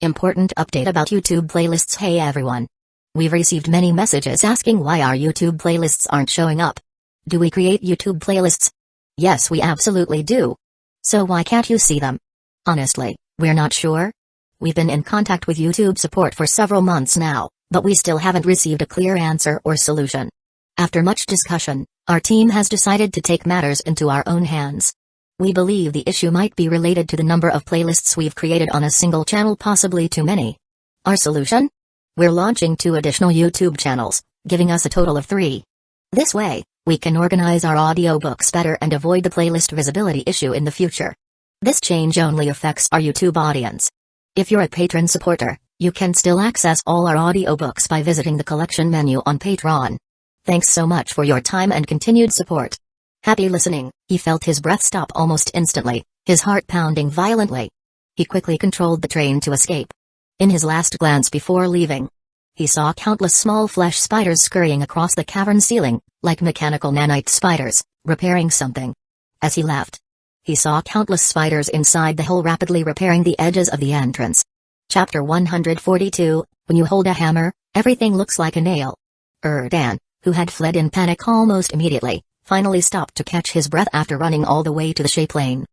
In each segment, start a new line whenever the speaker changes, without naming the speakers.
Important update about YouTube playlists. Hey everyone. We've received many messages asking why our YouTube playlists aren't showing up. Do we create YouTube playlists? Yes, we absolutely do. So why can't you see them? Honestly, we're not sure. We've been in contact with YouTube support for several months now, but we still haven't received a clear answer or solution. After much discussion, our team has decided to take matters into our own hands. We believe the issue might be related to the number of playlists we've created on a single channel, possibly too many. Our solution? We're launching 2 additional YouTube channels, giving us a total of 3. This way, we can organize our audiobooks better and avoid the playlist visibility issue in the future. This change only affects our YouTube audience. If you're a patron supporter, you can still access all our audiobooks by visiting the collection menu on Patreon. Thanks so much for your time and continued support. Happy listening. He felt his breath stop almost instantly, his heart pounding violently. He quickly controlled the train to escape. In his last glance before leaving, he saw countless small flesh spiders scurrying across the cavern ceiling, like mechanical nanite spiders, repairing something. As he left, he saw countless spiders inside the hole rapidly repairing the edges of the entrance. Chapter 142, When you hold a hammer, everything looks like a nail. Dan, who had fled in panic almost immediately, finally stopped to catch his breath after running all the way to the shape lane.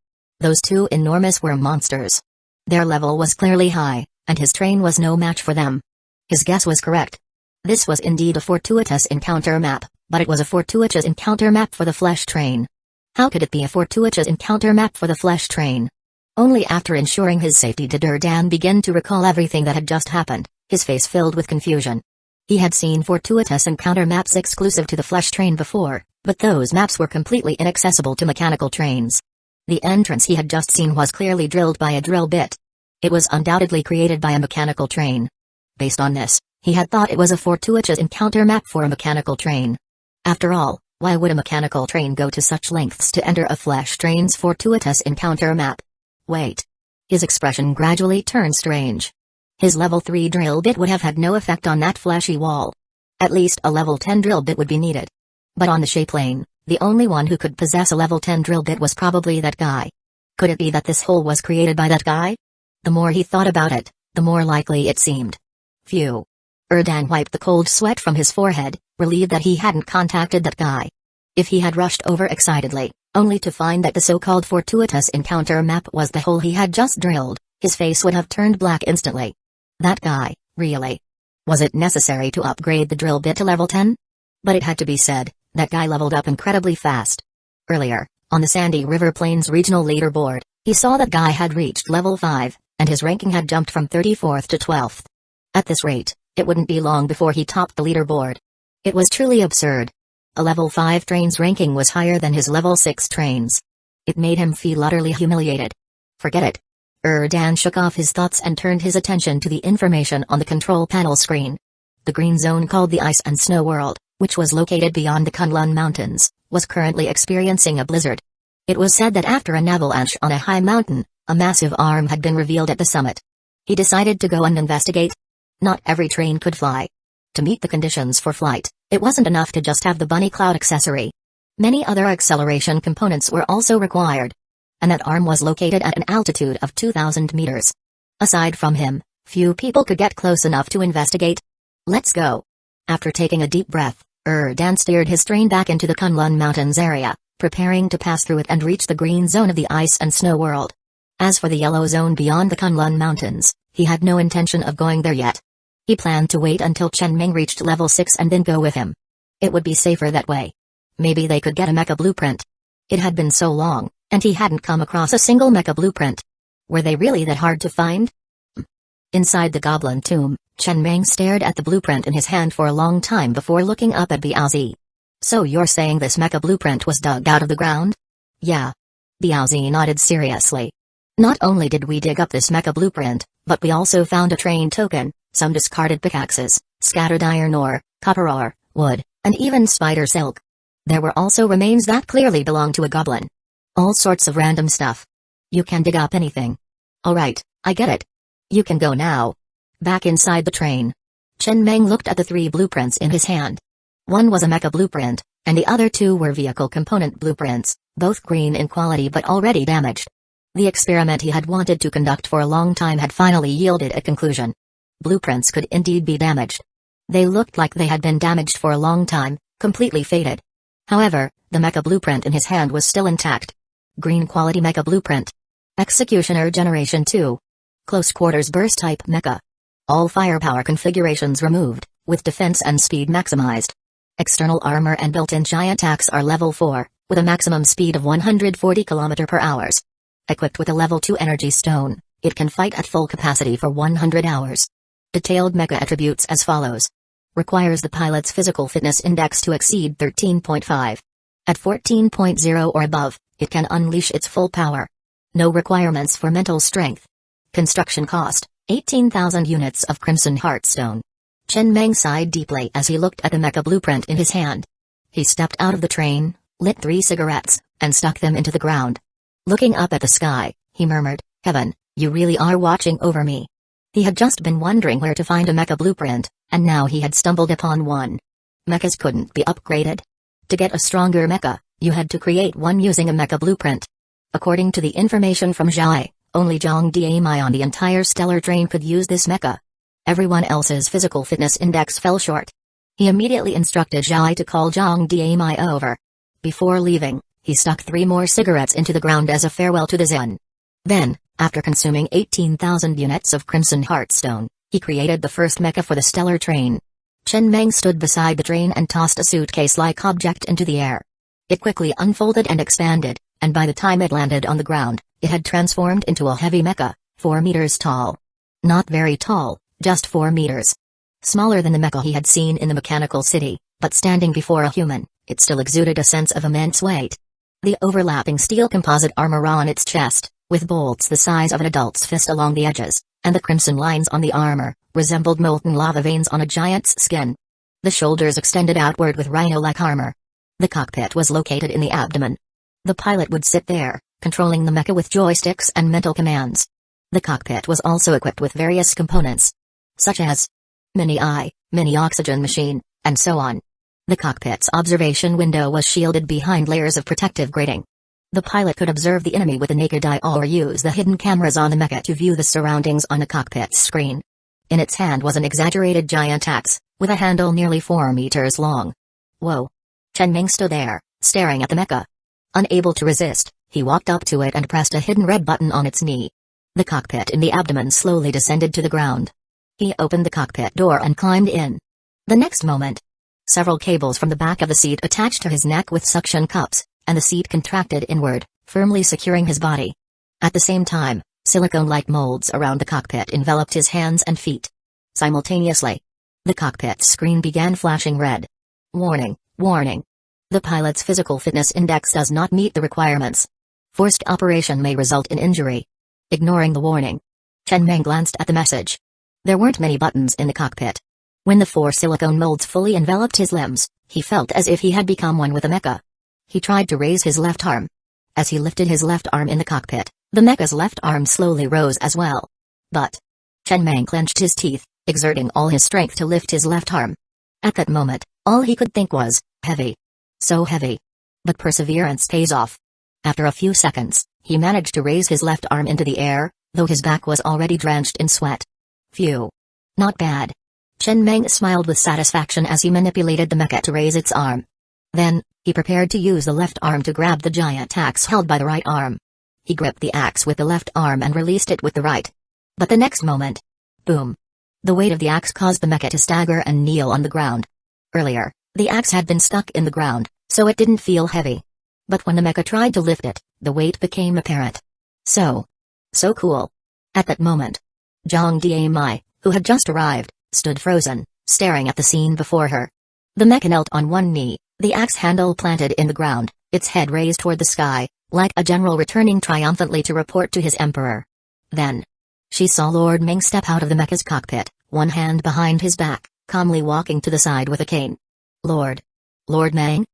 Those 2 enormous worm monsters. Their level was clearly high, and his train was no match for them. His guess was correct. This was indeed a fortuitous encounter map, but it was a fortuitous encounter map for the flesh train. How could it be a fortuitous encounter map for the flesh train? Only after ensuring his safety did Dan begin to recall everything that had just happened, his face filled with confusion. He had seen fortuitous encounter maps exclusive to the flesh train before, but those maps were completely inaccessible to mechanical trains. The entrance he had just seen was clearly drilled by a drill bit. It was undoubtedly created by a mechanical train. Based on this, he had thought it was a fortuitous encounter map for a mechanical train. After all, why would a mechanical train go to such lengths to enter a flesh train's fortuitous encounter map? Wait. His expression gradually turned strange. His level 3 drill bit would have had no effect on that fleshy wall. At least a level 10 drill bit would be needed. But on the shape lane, the only one who could possess a level 10 drill bit was probably that guy. Could it be that this hole was created by that guy? The more he thought about it, the more likely it seemed. Phew. Dan wiped the cold sweat from his forehead, relieved that he hadn't contacted that guy. If he had rushed over excitedly, only to find that the so-called fortuitous encounter map was the hole he had just drilled, his face would have turned black instantly. That guy, really? Was it necessary to upgrade the drill bit to level 10? But it had to be said, that guy leveled up incredibly fast. Earlier, on the Sandy River Plains regional leaderboard, he saw that guy had reached level 5, and his ranking had jumped from 34th to 12th. At this rate, it wouldn't be long before he topped the leaderboard. It was truly absurd. A level 5 train's ranking was higher than his level 6 train's. It made him feel utterly humiliated. Forget it. Dan shook off his thoughts and turned his attention to the information on the control panel screen. The green zone called the Ice and Snow World, which was located beyond the Kunlun Mountains, was currently experiencing a blizzard. It was said that after an avalanche on a high mountain, a massive arm had been revealed at the summit. He decided to go and investigate. Not every train could fly. To meet the conditions for flight, it wasn't enough to just have the bunny cloud accessory. Many other acceleration components were also required. And that arm was located at an altitude of 2,000 meters. Aside from him, few people could get close enough to investigate. Let's go. After taking a deep breath, Dan steered his train back into the Kunlun Mountains area, preparing to pass through it and reach the green zone of the Ice and Snow World. As for the yellow zone beyond the Kunlun Mountains, he had no intention of going there yet. He planned to wait until Chen Meng reached level 6 and then go with him. It would be safer that way. Maybe they could get a mecha blueprint. It had been so long, and he hadn't come across a single mecha blueprint. Were they really that hard to find? Inside the goblin tomb, Chen Meng stared at the blueprint in his hand for a long time before looking up at Biaozi. So you're saying this mecha blueprint was dug out of the ground? Yeah. Biaozi nodded seriously. Not only did we dig up this mecha blueprint, but we also found a train token, some discarded pickaxes, scattered iron ore, copper ore, wood, and even spider silk. There were also remains that clearly belonged to a goblin. All sorts of random stuff. You can dig up anything. Alright, I get it. You can go now. Back inside the train, Chen Meng looked at the 3 blueprints in his hand. One was a mecha blueprint, and the other 2 were vehicle component blueprints, both green in quality but already damaged. The experiment he had wanted to conduct for a long time had finally yielded a conclusion. Blueprints could indeed be damaged. They looked like they had been damaged for a long time, completely faded. However, the mecha blueprint in his hand was still intact. Green quality mecha blueprint. Executioner Generation 2. Close quarters burst type mecha. All firepower configurations removed, with defense and speed maximized. External armor and built-in giant axe are level 4, with a maximum speed of 140 km per hour. Equipped with a level 2 energy stone, it can fight at full capacity for 100 hours. Detailed mecha attributes as follows. Requires the pilot's physical fitness index to exceed 13.5. At 14.0 or above, it can unleash its full power. No requirements for mental strength. Construction cost, 18,000 units of Crimson Heartstone. Chen Meng sighed deeply as he looked at the mecha blueprint in his hand. He stepped out of the train, lit 3 cigarettes, and stuck them into the ground. Looking up at the sky, he murmured, "Heaven, you really are watching over me." He had just been wondering where to find a mecha blueprint, and now he had stumbled upon one. Mechas couldn't be upgraded. To get a stronger mecha, you had to create one using a mecha blueprint. According to the information from Zhai, only Zhang Diamai on the entire stellar train could use this mecha. Everyone else's physical fitness index fell short. He immediately instructed Zhai to call Zhang Diamai over. Before leaving, he stuck 3 more cigarettes into the ground as a farewell to the Zen. Then, after consuming 18,000 units of Crimson Heartstone, he created the first mecha for the stellar train. Chen Meng stood beside the train and tossed a suitcase-like object into the air. It quickly unfolded and expanded, and by the time it landed on the ground, it had transformed into a heavy mecha, 4 meters tall. Not very tall, just 4 meters. Smaller than the mecha he had seen in the mechanical city, but standing before a human, it still exuded a sense of immense weight. The overlapping steel composite armor on its chest, with bolts the size of an adult's fist along the edges, and the crimson lines on the armor, resembled molten lava veins on a giant's skin. The shoulders extended outward with rhino-like armor. The cockpit was located in the abdomen. The pilot would sit there, controlling the mecha with joysticks and mental commands. The cockpit was also equipped with various components, such as mini-eye, mini-oxygen machine, and so on. The cockpit's observation window was shielded behind layers of protective grating. The pilot could observe the enemy with the naked eye or use the hidden cameras on the mecha to view the surroundings on the cockpit's screen. In its hand was an exaggerated giant axe, with a handle nearly 4 meters long. Whoa! Chen Ming stood there, staring at the mecha. Unable to resist, he walked up to it and pressed a hidden red button on its knee. The cockpit in the abdomen slowly descended to the ground. He opened the cockpit door and climbed in. The next moment, several cables from the back of the seat attached to his neck with suction cups, and the seat contracted inward, firmly securing his body. At the same time, silicone-like molds around the cockpit enveloped his hands and feet. Simultaneously, the cockpit's screen began flashing red. Warning, warning. The pilot's physical fitness index does not meet the requirements. Forced operation may result in injury. Ignoring the warning, Chen Meng glanced at the message. There weren't many buttons in the cockpit. When the 4 silicone molds fully enveloped his limbs, he felt as if he had become one with the mecha. He tried to raise his left arm. As he lifted his left arm in the cockpit, the mecha's left arm slowly rose as well. But Chen Meng clenched his teeth, exerting all his strength to lift his left arm. At that moment, all he could think was, heavy. So heavy. But perseverance pays off. After a few seconds, he managed to raise his left arm into the air, though his back was already drenched in sweat. Phew. Not bad. Chen Meng smiled with satisfaction as he manipulated the mecha to raise its arm. Then, he prepared to use the left arm to grab the giant axe held by the right arm. He gripped the axe with the left arm and released it with the right. But the next moment, boom. The weight of the axe caused the mecha to stagger and kneel on the ground. Earlier, the axe had been stuck in the ground, so it didn't feel heavy. But when the mecha tried to lift it, the weight became apparent. So cool. At that moment, Zhang Diamai, who had just arrived, stood frozen, staring at the scene before her. The mecha knelt on one knee, the axe handle planted in the ground, its head raised toward the sky, like a general returning triumphantly to report to his emperor. Then, she saw Lord Ming step out of the mecha's cockpit, one hand behind his back, calmly walking to the side with a cane. Lord Ming?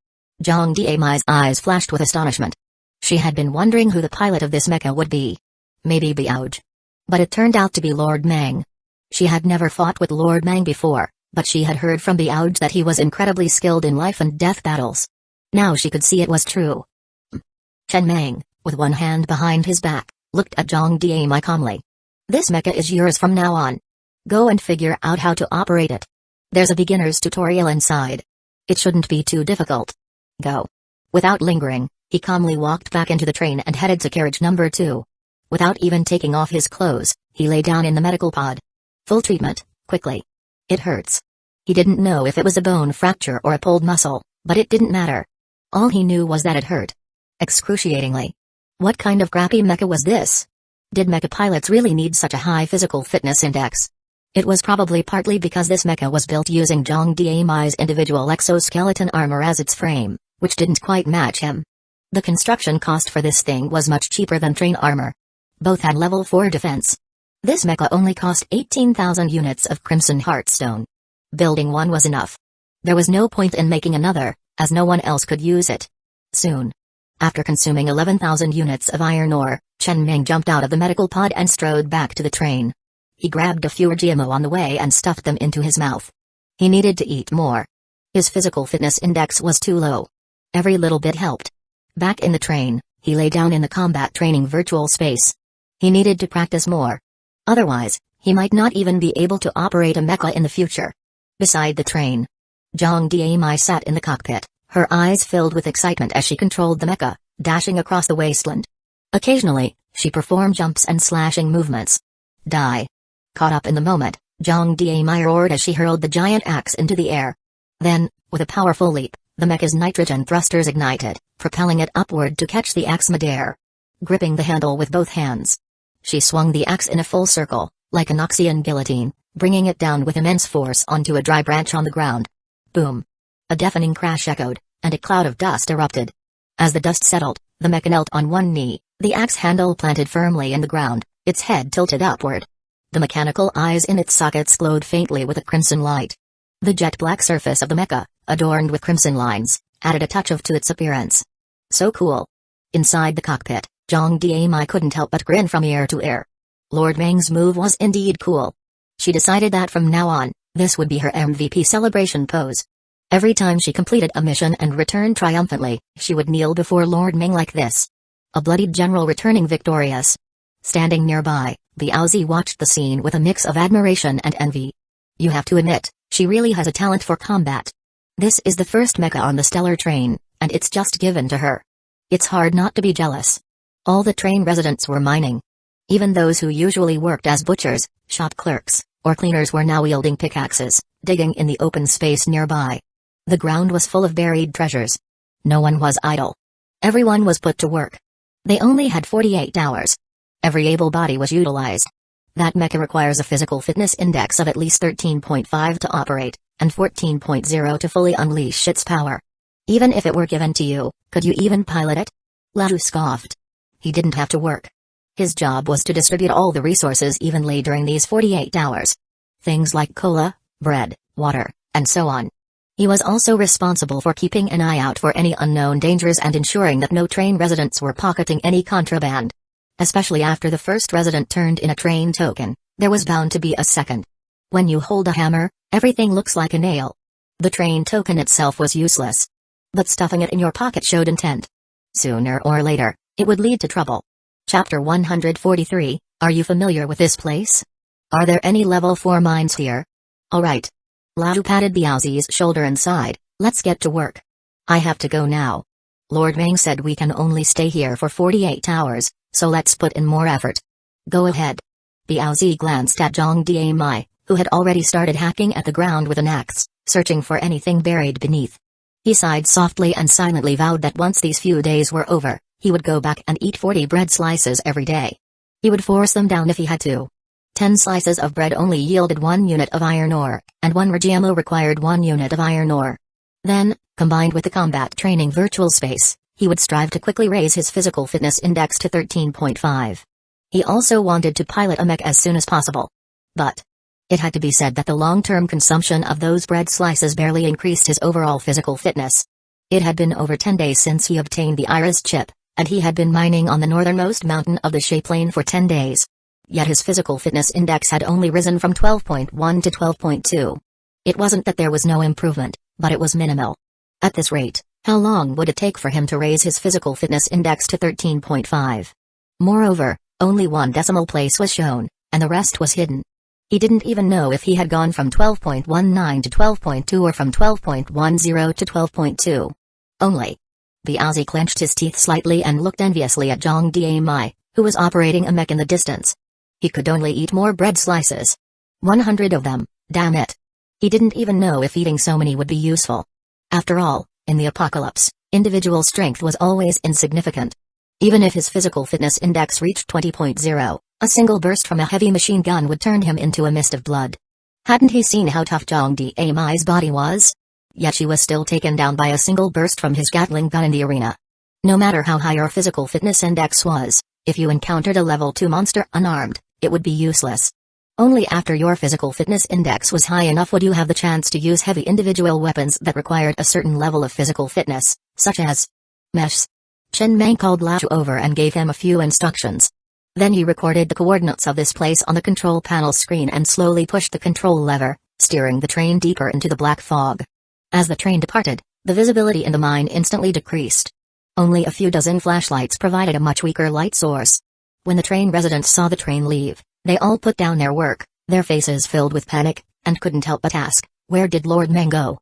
Zhang Diamai's eyes flashed with astonishment. She had been wondering who the pilot of this mecha would be. Maybe Biauj. But it turned out to be Lord Ming. She had never fought with Lord Ming before, but she had heard from Biauj that he was incredibly skilled in life and death battles. Now she could see it was true. Chen Meng, with one hand behind his back, looked at Zhang Diemai calmly. This mecha is yours from now on. Go and figure out how to operate it. There's a beginner's tutorial inside. It shouldn't be too difficult. Go. Without lingering, he calmly walked back into the train and headed to carriage number 2. Without even taking off his clothes, he lay down in the medical pod. Full treatment, quickly. It hurts. He didn't know if it was a bone fracture or a pulled muscle, but it didn't matter. All he knew was that it hurt. Excruciatingly. What kind of crappy mecha was this? Did mecha pilots really need such a high physical fitness index? It was probably partly because this mecha was built using Zhang Diemai's individual exoskeleton armor as its frame, which didn't quite match him. The construction cost for this thing was much cheaper than train armor. Both had level 4 defense. This mecha only cost 18,000 units of Crimson Heartstone. Building one was enough. There was no point in making another, as no one else could use it. Soon. After consuming 11,000 units of iron ore, Chen Ming jumped out of the medical pod and strode back to the train. He grabbed a few GMO on the way and stuffed them into his mouth. He needed to eat more. His physical fitness index was too low. Every little bit helped. Back in the train, he lay down in the combat training virtual space. He needed to practice more. Otherwise, he might not even be able to operate a mecha in the future. Beside the train, Zhang Diemai sat in the cockpit, her eyes filled with excitement as she controlled the mecha, dashing across the wasteland. Occasionally, she performed jumps and slashing movements. Die. Caught up in the moment, Zhang Diemai roared as she hurled the giant axe into the air. Then, with a powerful leap, the mecha's nitrogen thrusters ignited, propelling it upward to catch the axe midair. Gripping the handle with both hands, she swung the axe in a full circle, like an Noxian guillotine, bringing it down with immense force onto a dry branch on the ground. Boom! A deafening crash echoed, and a cloud of dust erupted. As the dust settled, the mecha knelt on one knee, the axe handle planted firmly in the ground, its head tilted upward. The mechanical eyes in its sockets glowed faintly with a crimson light. The jet-black surface of the mecha, adorned with crimson lines, added a touch to its appearance. So cool. Inside the cockpit, Zhang Diemai couldn't help but grin from ear to ear. Lord Meng's move was indeed cool. She decided that from now on, this would be her MVP celebration pose. Every time she completed a mission and returned triumphantly, she would kneel before Lord Meng like this. A bloodied general returning victorious. Standing nearby, Biaozi watched the scene with a mix of admiration and envy. You have to admit, she really has a talent for combat. This is the first mecha on the stellar train, and it's just given to her. It's hard not to be jealous. All the train residents were mining. Even those who usually worked as butchers, shop clerks, or cleaners were now wielding pickaxes, digging in the open space nearby. The ground was full of buried treasures. No one was idle. Everyone was put to work. They only had 48 hours. Every able body was utilized. That mecha requires a physical fitness index of at least 13.5 to operate, and 14.0 to fully unleash its power. Even if it were given to you, could you even pilot it? Lao scoffed. He didn't have to work. His job was to distribute all the resources evenly during these 48 hours. Things like cola, bread, water, and so on. He was also responsible for keeping an eye out for any unknown dangers and ensuring that no train residents were pocketing any contraband. Especially after the first resident turned in a train token, there was bound to be a second. When you hold a hammer, everything looks like a nail. The train token itself was useless. But stuffing it in your pocket showed intent. Sooner or later, it would lead to trouble. Chapter 143, Are you familiar with this place? Are there any level 4 mines here? Alright. Lao patted Biaozi's shoulder and sighed, let's get to work. I have to go now. Lord Meng said we can only stay here for 48 hours, so let's put in more effort. Go ahead. Biaozi glanced at Zhang Diemai, who had already started hacking at the ground with an axe, searching for anything buried beneath. He sighed softly and silently vowed that once these few days were over, he would go back and eat 40 bread slices every day. He would force them down if he had to. 10 slices of bread only yielded 1 unit of iron ore, and 1 RGMO required 1 unit of iron ore. Then, combined with the combat training virtual space, he would strive to quickly raise his physical fitness index to 13.5. He also wanted to pilot a mech as soon as possible. But it had to be said that the long-term consumption of those bread slices barely increased his overall physical fitness. It had been over 10 days since he obtained the Iris chip, and he had been mining on the northernmost mountain of the Shay Plain for 10 days. Yet his physical fitness index had only risen from 12.1 to 12.2. It wasn't that there was no improvement, but it was minimal. At this rate, how long would it take for him to raise his physical fitness index to 13.5? Moreover, Only one decimal place was shown, and the rest was hidden. He didn't even know if he had gone from 12.19 to 12.2 or from 12.10 to 12.2. Only. Biazi clenched his teeth slightly and looked enviously at Zhang Diamai, who was operating a mech in the distance. He could only eat more bread slices. 100 of them, damn it. He didn't even know if eating so many would be useful. After all, in the apocalypse, individual strength was always insignificant. Even if his physical fitness index reached 20.0, a single burst from a heavy machine gun would turn him into a mist of blood. Hadn't he seen how tough Zhang Diamai's body was? Yet she was still taken down by a single burst from his Gatling gun in the arena. No matter how high your physical fitness index was, if you encountered a level 2 monster unarmed, it would be useless. Only after your physical fitness index was high enough would you have the chance to use heavy individual weapons that required a certain level of physical fitness, such as mesh. Chen Meng called Lao over and gave him a few instructions. Then he recorded the coordinates of this place on the control panel screen and slowly pushed the control lever, steering the train deeper into the black fog. As the train departed, the visibility in the mine instantly decreased. Only a few dozen flashlights provided a much weaker light source. When the train residents saw the train leave, they all put down their work, their faces filled with panic, and couldn't help but ask, "Where did Lord Meng go?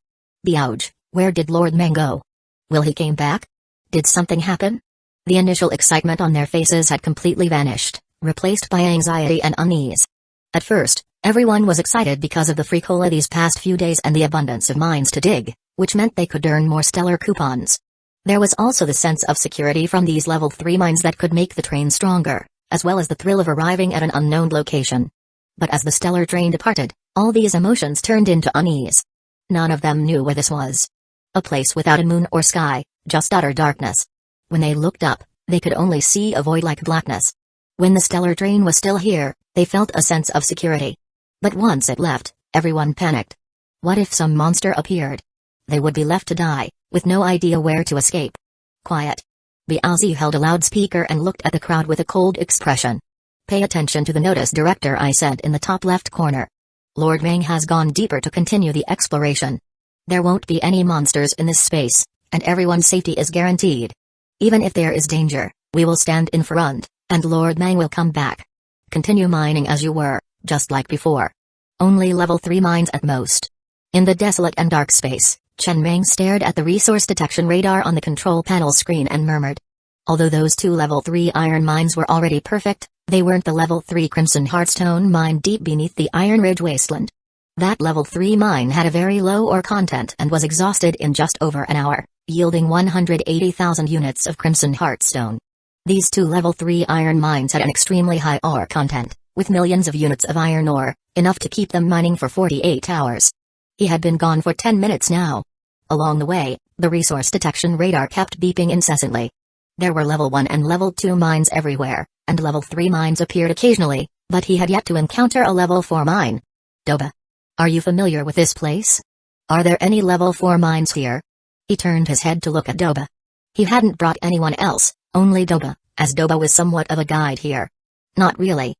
Biauj, where did Lord Meng go? Will he came back? Did something happen?" The initial excitement on their faces had completely vanished, replaced by anxiety and unease. At first, everyone was excited because of the free cola these past few days and the abundance of mines to dig, which meant they could earn more stellar coupons. There was also the sense of security from these level 3 mines that could make the train stronger, as well as the thrill of arriving at an unknown location. But as the stellar train departed, all these emotions turned into unease. None of them knew where this was. A place without a moon or sky, just utter darkness. When they looked up, they could only see a void-like blackness. When the stellar train was still here, they felt a sense of security. But once it left, everyone panicked. What if some monster appeared? They would be left to die, with no idea where to escape. Quiet. Biazi held a loudspeaker and looked at the crowd with a cold expression. Pay attention to the notice, director, I said in the top left corner. Lord Meng has gone deeper to continue the exploration. There won't be any monsters in this space, and everyone's safety is guaranteed. Even if there is danger, we will stand in front, and Lord Meng will come back. Continue mining as you were, just like before. Only level 3 mines at most. In the desolate and dark space, Chen Meng stared at the resource detection radar on the control panel screen and murmured. Although those 2 level 3 iron mines were already perfect, they weren't the level 3 Crimson Heartstone mine deep beneath the Iron Ridge wasteland. That level 3 mine had a very low ore content and was exhausted in just over an hour, yielding 180,000 units of Crimson Heartstone. These 2 level 3 iron mines had an extremely high ore content, with millions of units of iron ore, enough to keep them mining for 48 hours. He had been gone for 10 minutes now. Along the way, the resource detection radar kept beeping incessantly. There were level 1 and level 2 mines everywhere, and level 3 mines appeared occasionally, but he had yet to encounter a level 4 mine. Doba. Are you familiar with this place? Are there any level 4 mines here? He turned his head to look at Doba. He hadn't brought anyone else, only Doba, as Doba was somewhat of a guide here. Not really.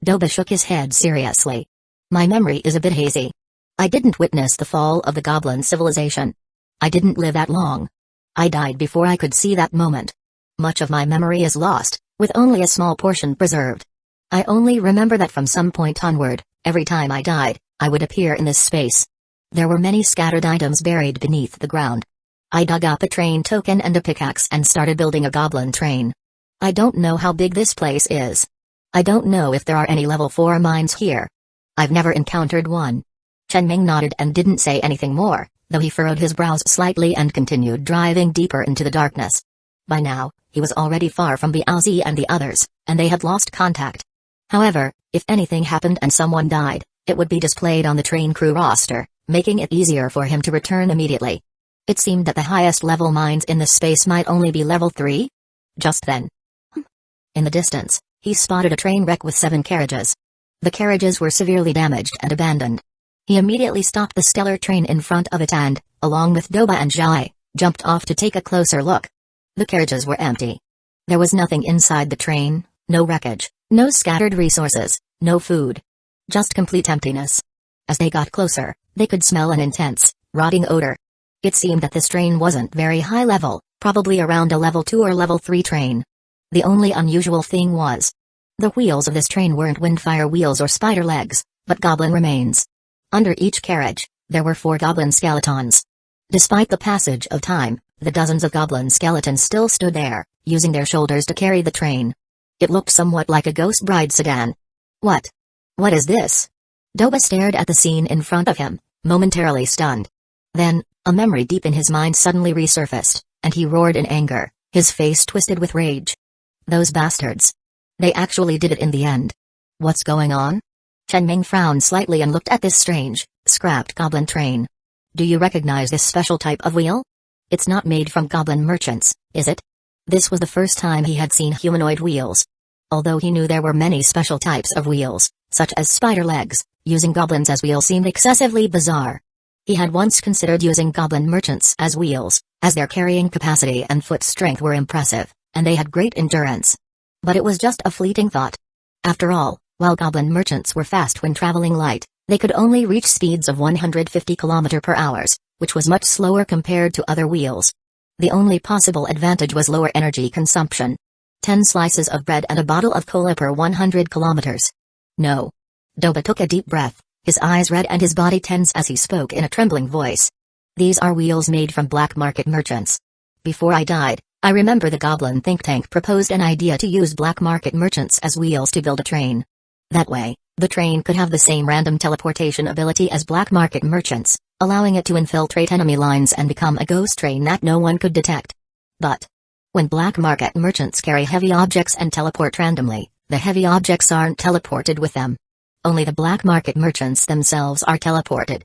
Doba shook his head seriously. My memory is a bit hazy. I didn't witness the fall of the goblin civilization. I didn't live that long. I died before I could see that moment. Much of my memory is lost, with only a small portion preserved. I only remember that from some point onward, every time I died, I would appear in this space. There were many scattered items buried beneath the ground. I dug up a train token and a pickaxe and started building a goblin train. I don't know how big this place is. I don't know if there are any level 4 mines here. I've never encountered one. Chen Ming nodded and didn't say anything more, though he furrowed his brows slightly and continued driving deeper into the darkness. By now, he was already far from Biaozi and the others, and they had lost contact. However, if anything happened and someone died, it would be displayed on the train crew roster, making it easier for him to return immediately. It seemed that the highest level mines in this space might only be level 3. Just then. In the distance, he spotted a train wreck with 7 carriages. The carriages were severely damaged and abandoned. He immediately stopped the stellar train in front of it and, along with Doba and Zhai, jumped off to take a closer look. The carriages were empty. There was nothing inside the train, no wreckage, no scattered resources, no food. Just complete emptiness. As they got closer, they could smell an intense, rotting odor. It seemed that this train wasn't very high level, probably around a level 2 or level 3 train. The only unusual thing was, The wheels of this train weren't windfire wheels or spider legs, but goblin remains. Under each carriage, there were 4 goblin skeletons. Despite the passage of time, the dozens of goblin skeletons still stood there, using their shoulders to carry the train. It looked somewhat like a ghost bride sedan. What? What is this? Doba stared at the scene in front of him, momentarily stunned. Then, a memory deep in his mind suddenly resurfaced, and he roared in anger, his face twisted with rage. Those bastards. They actually did it in the end. What's going on? Chen Ming frowned slightly and looked at this strange, scrapped goblin train. Do you recognize this special type of wheel? It's not made from goblin merchants, is it? This was the first time he had seen humanoid wheels. Although he knew there were many special types of wheels, such as spider legs, using goblins as wheels seemed excessively bizarre. He had once considered using goblin merchants as wheels, as their carrying capacity and foot strength were impressive, and they had great endurance. But it was just a fleeting thought. After all, while goblin merchants were fast when traveling light, they could only reach speeds of 150 km/h, which was much slower compared to other wheels. The only possible advantage was lower energy consumption. 10 slices of bread and a bottle of cola per 100 kilometers. No. Doba took a deep breath, his eyes red and his body tense as he spoke in a trembling voice. These are wheels made from black market merchants. Before I died, I remember the goblin think tank proposed an idea to use black market merchants as wheels to build a train. That way, the train could have the same random teleportation ability as black market merchants, allowing it to infiltrate enemy lines and become a ghost train that no one could detect. But when black market merchants carry heavy objects and teleport randomly, the heavy objects aren't teleported with them. Only the black market merchants themselves are teleported.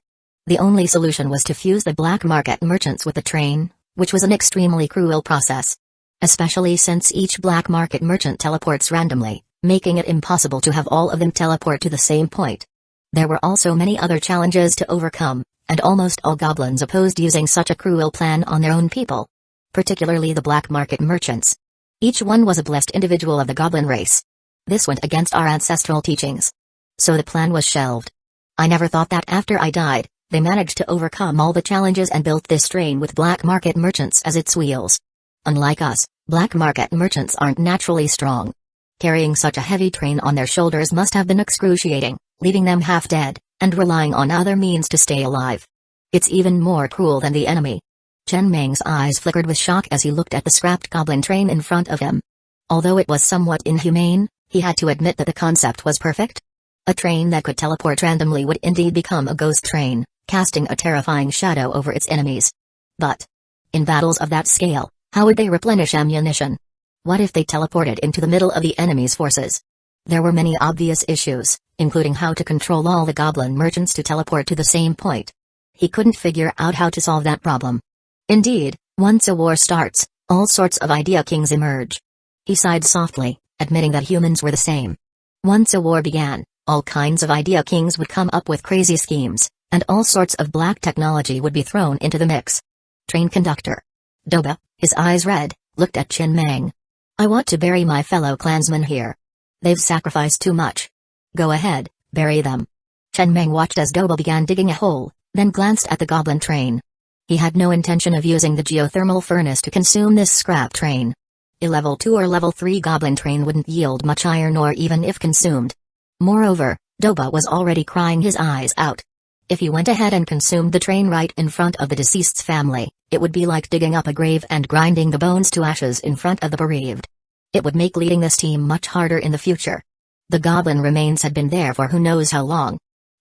The only solution was to fuse the black market merchants with the train, which was an extremely cruel process. Especially since each black market merchant teleports randomly, making it impossible to have all of them teleport to the same point. There were also many other challenges to overcome, and almost all goblins opposed using such a cruel plan on their own people. Particularly the black market merchants. Each one was a blessed individual of the goblin race. This went against our ancestral teachings. So the plan was shelved. I never thought that after I died, they managed to overcome all the challenges and built this train with black market merchants as its wheels. Unlike us, black market merchants aren't naturally strong. Carrying such a heavy train on their shoulders must have been excruciating, leaving them half dead, and relying on other means to stay alive. It's even more cruel than the enemy. Chen Meng's eyes flickered with shock as he looked at the scrapped goblin train in front of him. Although it was somewhat inhumane, he had to admit that the concept was perfect. A train that could teleport randomly would indeed become a ghost train, casting a terrifying shadow over its enemies. But in battles of that scale, how would they replenish ammunition? What if they teleported into the middle of the enemy's forces? There were many obvious issues, including how to control all the goblin merchants to teleport to the same point. He couldn't figure out how to solve that problem. Indeed, once a war starts, all sorts of idea kings emerge. He sighed softly, admitting that humans were the same. Once a war began, all kinds of idea kings would come up with crazy schemes, and all sorts of black technology would be thrown into the mix. Train conductor Doba, his eyes red, looked at Chen Meng. I want to bury my fellow clansmen here. They've sacrificed too much. Go ahead, bury them. Chen Meng watched as Doba began digging a hole, then glanced at the goblin train. He had no intention of using the geothermal furnace to consume this scrap train. A level 2 or level 3 goblin train wouldn't yield much iron ore even if consumed. Moreover, Doba was already crying his eyes out. If he went ahead and consumed the train right in front of the deceased's family, it would be like digging up a grave and grinding the bones to ashes in front of the bereaved. It would make leading this team much harder in the future. The goblin remains had been there for who knows how long.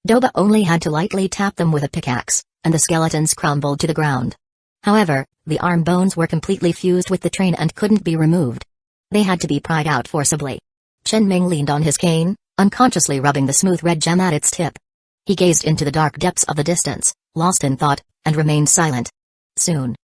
Doba only had to lightly tap them with a pickaxe, and the skeletons crumbled to the ground. However, the arm bones were completely fused with the train and couldn't be removed. They had to be pried out forcibly. Chen Ming leaned on his cane, unconsciously rubbing the smooth red gem at its tip. He gazed into the dark depths of the distance, lost in thought, and remained silent. Soon,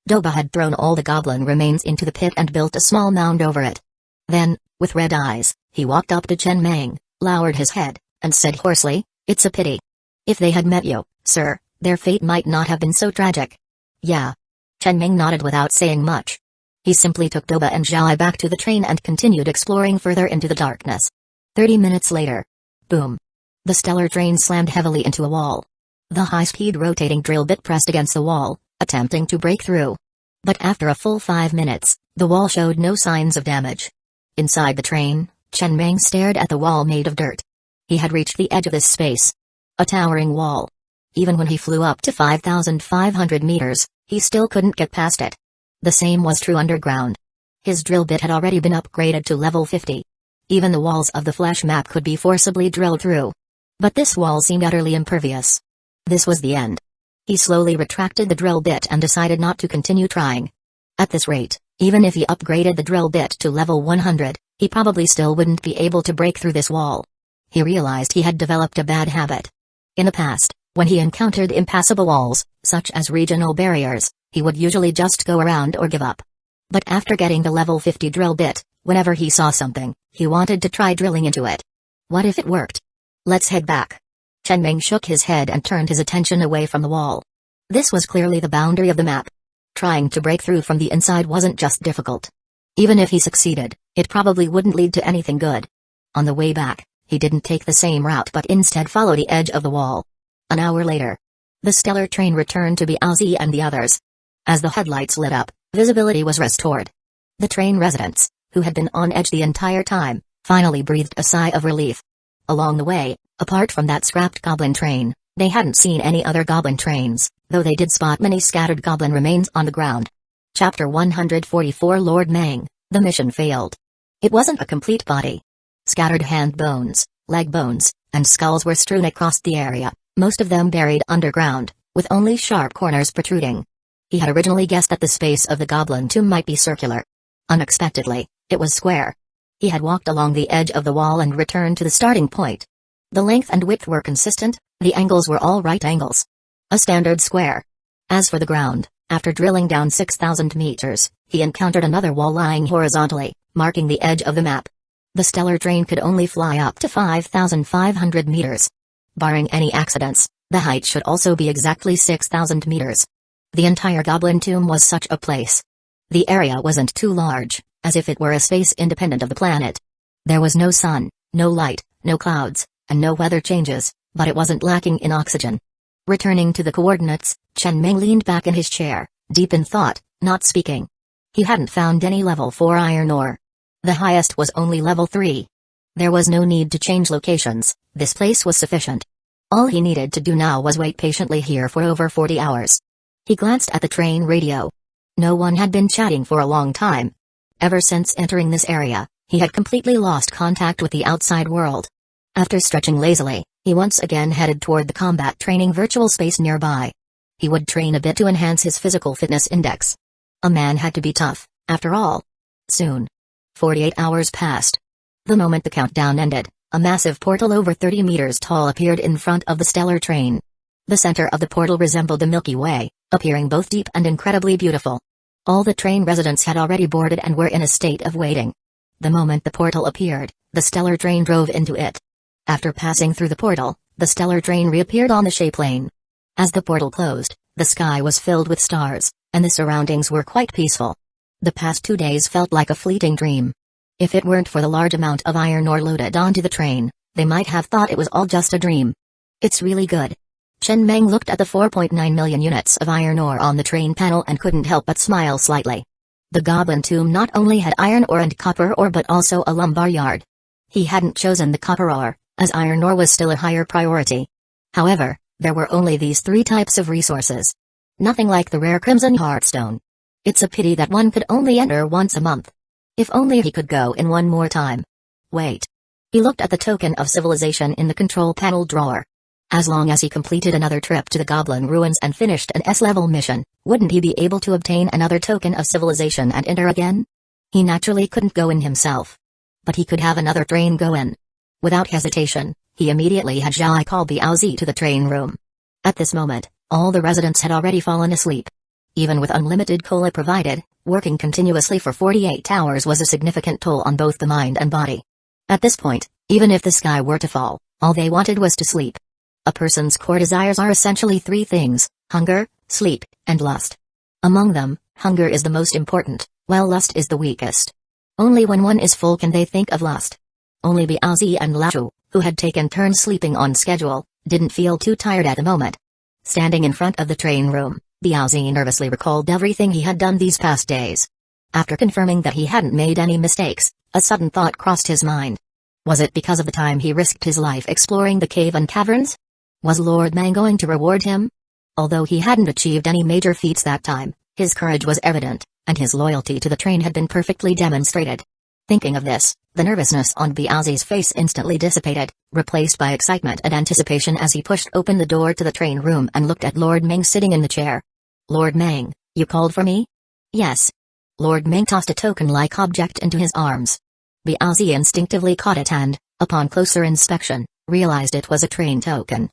Doba had thrown all the goblin remains into the pit and built a small mound over it. Then, with red eyes, he walked up to Chen Meng, lowered his head, and said hoarsely, "It's a pity. If they had met you, sir, their fate might not have been so tragic." Yeah. Chen Meng nodded without saying much. He simply took Doba and Zhao back to the train and continued exploring further into the darkness. 30 minutes later. Boom. The stellar train slammed heavily into a wall. The high-speed rotating drill bit pressed against the wall, attempting to break through. But after a full 5 minutes, the wall showed no signs of damage. Inside the train, Chen Meng stared at the wall made of dirt. He had reached the edge of this space. A towering wall. Even when he flew up to 5,500 meters, he still couldn't get past it. The same was true underground. His drill bit had already been upgraded to level 50. Even the walls of the flash map could be forcibly drilled through. But this wall seemed utterly impervious. This was the end. He slowly retracted the drill bit and decided not to continue trying. At this rate, even if he upgraded the drill bit to level 100, he probably still wouldn't be able to break through this wall. He realized he had developed a bad habit. In the past, when he encountered impassable walls, such as regional barriers, he would usually just go around or give up. But after getting the level 50 drill bit, whenever he saw something, he wanted to try drilling into it. What if it worked? Let's head back. Chen Meng shook his head and turned his attention away from the wall. This was clearly the boundary of the map. Trying to break through from the inside wasn't just difficult. Even if he succeeded, it probably wouldn't lead to anything good. On the way back, he didn't take the same route but instead followed the edge of the wall. An hour later, the stellar train returned to Baozi and the others. As the headlights lit up, visibility was restored. The train residents, who had been on edge the entire time, finally breathed a sigh of relief. Along the way, apart from that scrapped goblin train, they hadn't seen any other goblin trains, though they did spot many scattered goblin remains on the ground. Chapter 144 Lord Meng, the mission failed. It wasn't a complete body. Scattered hand bones, leg bones, and skulls were strewn across the area, most of them buried underground, with only sharp corners protruding. He had originally guessed that the space of the goblin tomb might be circular. Unexpectedly, it was square. He had walked along the edge of the wall and returned to the starting point. The length and width were consistent, the angles were all right angles. A standard square. As for the ground, after drilling down 6,000 meters, he encountered another wall lying horizontally, marking the edge of the map. The stellar train could only fly up to 5,500 meters. Barring any accidents, the height should also be exactly 6,000 meters. The entire goblin tomb was such a place. The area wasn't too large, as if it were a space independent of the planet. There was no sun, no light, no clouds, and no weather changes, but it wasn't lacking in oxygen. Returning to the coordinates, Chen Meng leaned back in his chair, deep in thought, not speaking. He hadn't found any level 4 iron ore. The highest was only level 3. There was no need to change locations, this place was sufficient. All he needed to do now was wait patiently here for over 40 hours. He glanced at the train radio. No one had been chatting for a long time. Ever since entering this area, he had completely lost contact with the outside world. After stretching lazily, he once again headed toward the combat training virtual space nearby. He would train a bit to enhance his physical fitness index. A man had to be tough, after all. Soon. 48 hours passed. The moment the countdown ended, a massive portal over 30 meters tall appeared in front of the stellar train. The center of the portal resembled the Milky Way, appearing both deep and incredibly beautiful. All the train residents had already boarded and were in a state of waiting. The moment the portal appeared, the stellar train drove into it. After passing through the portal, the stellar train reappeared on the shape lane. As the portal closed, the sky was filled with stars, and the surroundings were quite peaceful. The past 2 days felt like a fleeting dream. If it weren't for the large amount of iron ore loaded onto the train, they might have thought it was all just a dream. It's really good. Chen Meng looked at the 4.9 million units of iron ore on the train panel and couldn't help but smile slightly. The goblin tomb not only had iron ore and copper ore but also a lumbar yard. He hadn't chosen the copper ore, as iron ore was still a higher priority. However, there were only these 3 types of resources. Nothing like the rare crimson heartstone. It's a pity that one could only enter once a month. If only he could go in one more time. Wait. He looked at the token of civilization in the control panel drawer. As long as he completed another trip to the Goblin Ruins and finished an S-level mission, wouldn't he be able to obtain another token of civilization and enter again? He naturally couldn't go in himself. But he could have another train go in. Without hesitation, he immediately had Zhai call Baozi to the train room. At this moment, all the residents had already fallen asleep. Even with unlimited cola provided, working continuously for 48 hours was a significant toll on both the mind and body. At this point, even if the sky were to fall, all they wanted was to sleep. A person's core desires are essentially 3 things: hunger, sleep, and lust. Among them, hunger is the most important, while lust is the weakest. Only when one is full can they think of lust. Only Baozi and Lao, who had taken turns sleeping on schedule, didn't feel too tired at the moment. Standing in front of the train room, Baozi nervously recalled everything he had done these past days. After confirming that he hadn't made any mistakes, A sudden thought crossed his mind. Was it because of the time he risked his life exploring the cave and caverns? Was Lord Mang going to reward him? Although he hadn't achieved any major feats that time, his courage was evident, and his loyalty to the train had been perfectly demonstrated. Thinking of this, the nervousness on Biaozi's face instantly dissipated, replaced by excitement and anticipation as he pushed open the door to the train room and looked at Lord Mang sitting in the chair. "Lord Mang, you called for me?" "Yes." Lord Mang tossed a token-like object into his arms. Biaozi instinctively caught it and, upon closer inspection, realized it was a train token.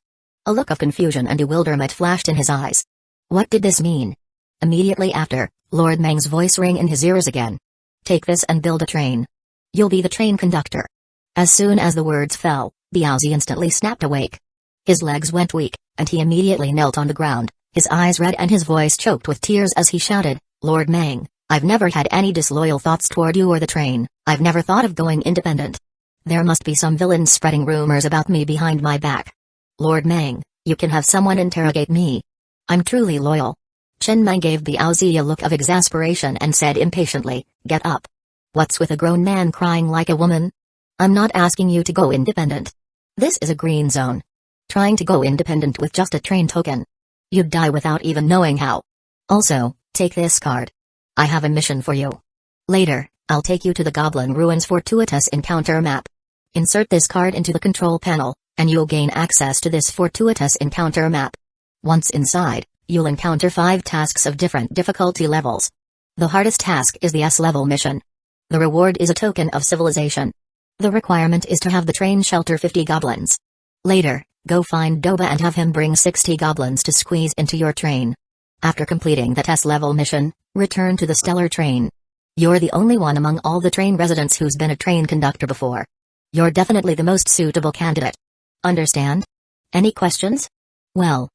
A look of confusion and bewilderment flashed in his eyes. What did this mean? Immediately after, Lord Mang's voice rang in his ears again. "Take this and build a train. You'll be the train conductor." As soon as the words fell, Biaozi instantly snapped awake. His legs went weak, and he immediately knelt on the ground, his eyes red and his voice choked with tears as he shouted, "Lord Mang, I've never had any disloyal thoughts toward you or the train. I've never thought of going independent. There must be some villains spreading rumors about me behind my back. Lord Mang, you can have someone interrogate me. I'm truly loyal." Chen Mang gave Biaozi a look of exasperation and said impatiently, "Get up. What's with a grown man crying like a woman? I'm not asking you to go independent. This is a green zone. Trying to go independent with just a train token. You'd die without even knowing how. Also, take this card. I have a mission for you. Later, I'll take you to the Goblin Ruins Fortuitous Encounter map. Insert this card into the control panel, and you'll gain access to this Fortuitous Encounter map. Once inside, you'll encounter 5 tasks of different difficulty levels. The hardest task is the S-level mission. The reward is a token of civilization. The requirement is to have the train shelter 50 goblins. Later, go find Doba and have him bring 60 goblins to squeeze into your train. After completing that S-level mission, return to the stellar train. You're the only one among all the train residents who's been a train conductor before. You're definitely the most suitable candidate. Understand? Any questions?" Well,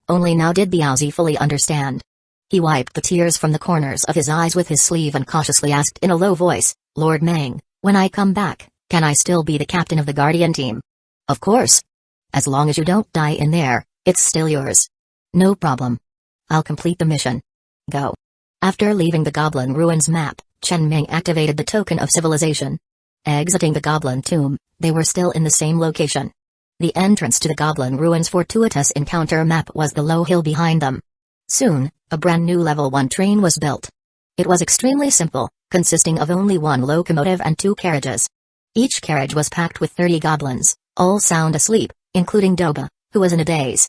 Only now did Biaozi fully understand. He wiped the tears from the corners of his eyes with his sleeve and cautiously asked in a low voice, "Lord Mang, when I come back, can I still be the captain of the Guardian team?" "Of course. As long as you don't die in there, it's still yours." "No problem. I'll complete the mission. Go." After leaving the Goblin Ruins map, Chen Ming activated the token of civilization. Exiting the Goblin Tomb, they were still in the same location. The entrance to the Goblin Ruins Fortuitous Encounter map was the low hill behind them. Soon, a brand new level 1 train was built. It was extremely simple, consisting of only 1 locomotive and 2 carriages. Each carriage was packed with 30 goblins, all sound asleep, including Doba, who was in a daze.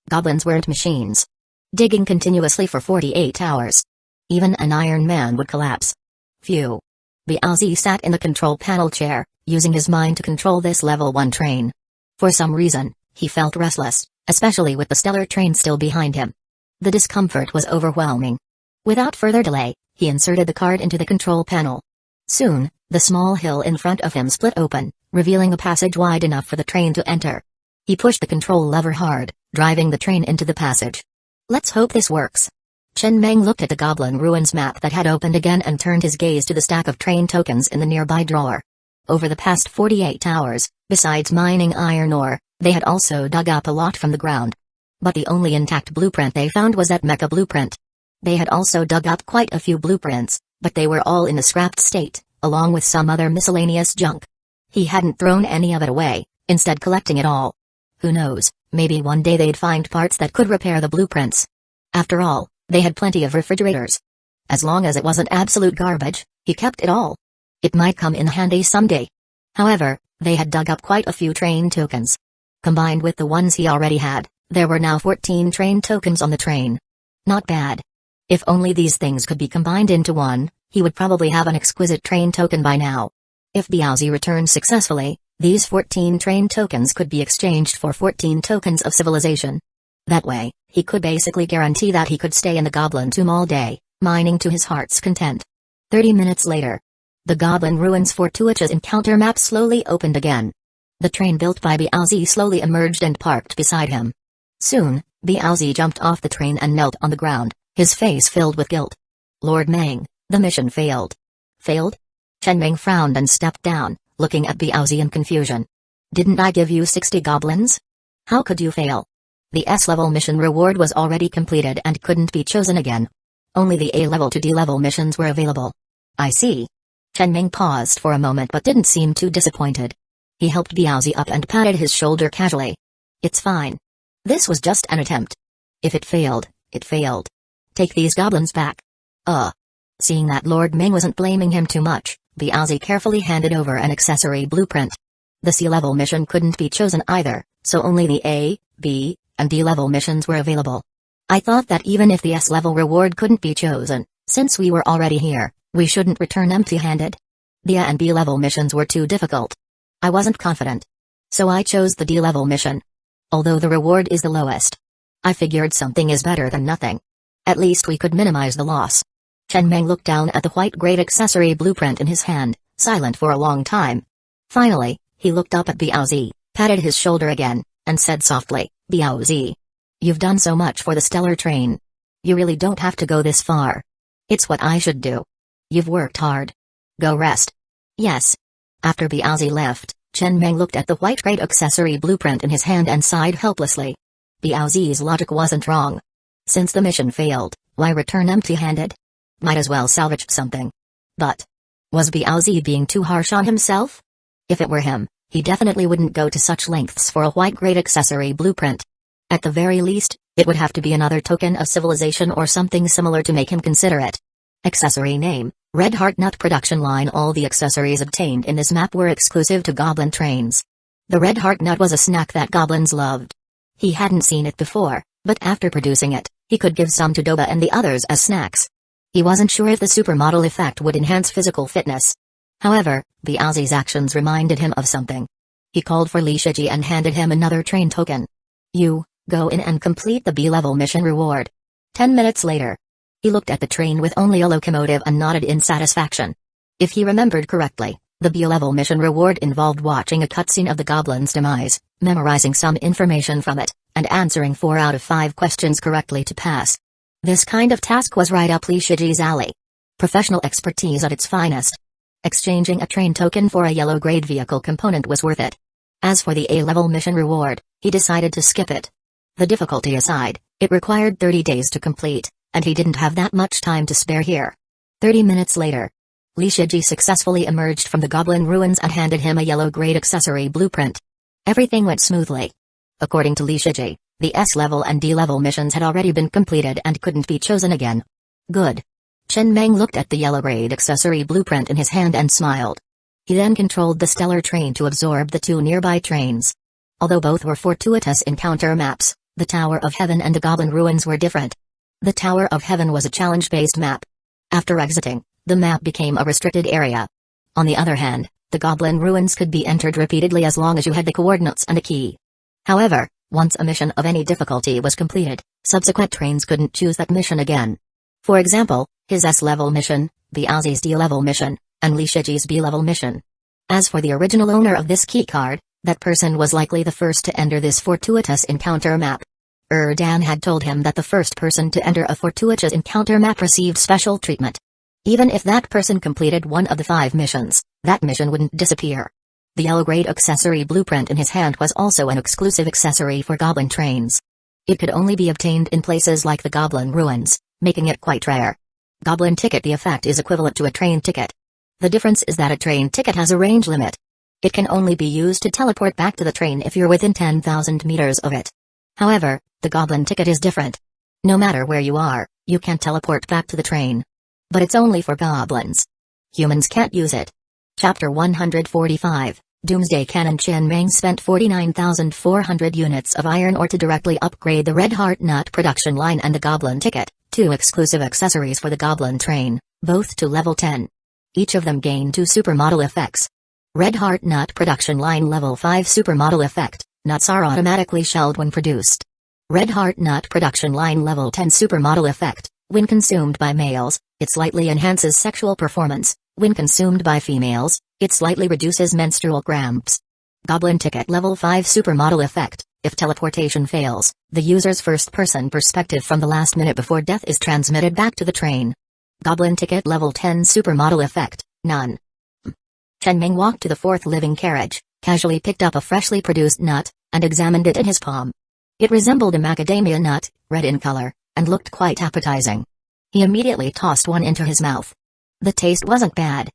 Goblins weren't machines. Digging continuously for 48 hours. Even an Iron Man would collapse. Phew. Biaozi sat in the control panel chair, using his mind to control this level 1 train. For some reason, he felt restless, especially with the stellar train still behind him. The discomfort was overwhelming. Without further delay, he inserted the card into the control panel. Soon, the small hill in front of him split open, revealing a passage wide enough for the train to enter. He pushed the control lever hard, driving the train into the passage. Let's hope this works. Chen Meng looked at the Goblin Ruins map that had opened again and turned his gaze to the stack of train tokens in the nearby drawer. Over the past 48 hours, besides mining iron ore, they had also dug up a lot from the ground. But the only intact blueprint they found was that mecha blueprint. They had also dug up quite a few blueprints, but they were all in a scrapped state, along with some other miscellaneous junk. He hadn't thrown any of it away, instead collecting it all. Who knows, maybe one day they'd find parts that could repair the blueprints. After all, they had plenty of refrigerators. As long as it wasn't absolute garbage, he kept it all. It might come in handy someday. However, they had dug up quite a few train tokens. Combined with the ones he already had, there were now 14 train tokens on the train. Not bad. If only these things could be combined into one, he would probably have an exquisite train token by now. If Biaozi returned successfully, these 14 train tokens could be exchanged for 14 tokens of civilization. That way, he could basically guarantee that he could stay in the Goblin Tomb all day, mining to his heart's content. 30 minutes later, the Goblin Ruins Fortuitous Encounter map slowly opened again. The train built by Biaozi slowly emerged and parked beside him. Soon, Biaozi jumped off the train and knelt on the ground, his face filled with guilt. "Lord Mang, the mission failed." "Failed?" Chen Ming frowned and stepped down, looking at Biaozi in confusion. "Didn't I give you 60 goblins? How could you fail?" The S-level mission reward was already completed and couldn't be chosen again. Only the A-level to D-level missions were available. "I see. Chen Ming paused for a moment but didn't seem too disappointed. He helped Biaozi up and patted his shoulder casually. It's fine. This was just an attempt. If it failed, it failed. Take these goblins back. Seeing that Lord Ming wasn't blaming him too much, Biaozi carefully handed over an accessory blueprint. The C-level mission couldn't be chosen either, so only the A, B, and D-level missions were available. I thought that even if the S-level reward couldn't be chosen, since we were already here, we shouldn't return empty-handed. The A and B-level missions were too difficult. I wasn't confident. So I chose the D-level mission. Although the reward is the lowest. I figured something is better than nothing. At least we could minimize the loss. Chen Meng looked down at the white-grade accessory blueprint in his hand, silent for a long time. Finally, he looked up at Biaozi, patted his shoulder again, and said softly, Biaozi. You've done so much for the stellar train. You really don't have to go this far. It's what I should do. You've worked hard. Go rest. Yes. After Biaozi left, Chen Meng looked at the white-grade accessory blueprint in his hand and sighed helplessly. Biaozi's logic wasn't wrong. Since the mission failed, why return empty-handed? Might as well salvage something. But was Biaozi being too harsh on himself? If it were him, he definitely wouldn't go to such lengths for a white-grade accessory blueprint. At the very least, it would have to be another token of civilization or something similar to make him consider it. Accessory name, Red Heart Nut Production Line. All the accessories obtained in this map were exclusive to goblin trains. The Red Heart Nut was a snack that goblins loved. He hadn't seen it before, but after producing it, he could give some to Doba and the others as snacks. He wasn't sure if the supermodel effect would enhance physical fitness. However, Biaozi's actions reminded him of something. He called for Li Shiji and handed him another train token. You, go in and complete the B-level mission reward. 10 minutes later. He looked at the train with only a locomotive and nodded in satisfaction. If he remembered correctly, the B-level mission reward involved watching a cutscene of the goblin's demise, memorizing some information from it, and answering 4 out of 5 questions correctly to pass. This kind of task was right up Li Shiji's alley. Professional expertise at its finest. Exchanging a train token for a yellow-grade vehicle component was worth it. As for the A-level mission reward, he decided to skip it. The difficulty aside, it required 30 days to complete, and he didn't have that much time to spare here. 30 minutes later, Li Shiji successfully emerged from the goblin ruins and handed him a yellow-grade accessory blueprint. Everything went smoothly. According to Li Shiji, the S-level and D-level missions had already been completed and couldn't be chosen again. Good. Chen Meng looked at the yellow-grade accessory blueprint in his hand and smiled. He then controlled the stellar train to absorb the 2 nearby trains. Although both were fortuitous encounter maps, the Tower of Heaven and the Goblin Ruins were different. The Tower of Heaven was a challenge-based map. After exiting, the map became a restricted area. On the other hand, the Goblin Ruins could be entered repeatedly as long as you had the coordinates and a key. However, once a mission of any difficulty was completed, subsequent trains couldn't choose that mission again. For example, his S-level mission, Biaozi's D-level mission, and Li Shiji's B-level mission. As for the original owner of this keycard, that person was likely the first to enter this fortuitous encounter map. Dan had told him that the first person to enter a fortuitous encounter map received special treatment. Even if that person completed one of the 5 missions, that mission wouldn't disappear. The yellow-grade accessory blueprint in his hand was also an exclusive accessory for goblin trains. It could only be obtained in places like the Goblin Ruins, making it quite rare. Goblin ticket. The effect is equivalent to a train ticket. The difference is that a train ticket has a range limit. It can only be used to teleport back to the train if you're within 10,000 meters of it. However, the goblin ticket is different. No matter where you are, you can teleport back to the train. But it's only for goblins. Humans can't use it. Chapter 145, Doomsday Cannon. Chen Meng spent 49,400 units of iron ore to directly upgrade the Red Heart Nut production line and the goblin ticket, 2 exclusive accessories for the goblin train, both to level 10. Each of them gain 2 supermodel effects. Red Heart Nut production line level 5 supermodel effect, nuts are automatically shelled when produced. Red Heart Nut production line level 10 supermodel effect, when consumed by males, it slightly enhances sexual performance. When consumed by females, it slightly reduces menstrual cramps. Goblin ticket level 5 supermodel effect, if teleportation fails, the user's first-person perspective from the last minute before death is transmitted back to the train. Goblin ticket level 10 supermodel effect, none. Chen Ming walked to the 4th living carriage, casually picked up a freshly produced nut, and examined it in his palm. It resembled a macadamia nut, red in color, and looked quite appetizing. He immediately tossed one into his mouth. The taste wasn't bad.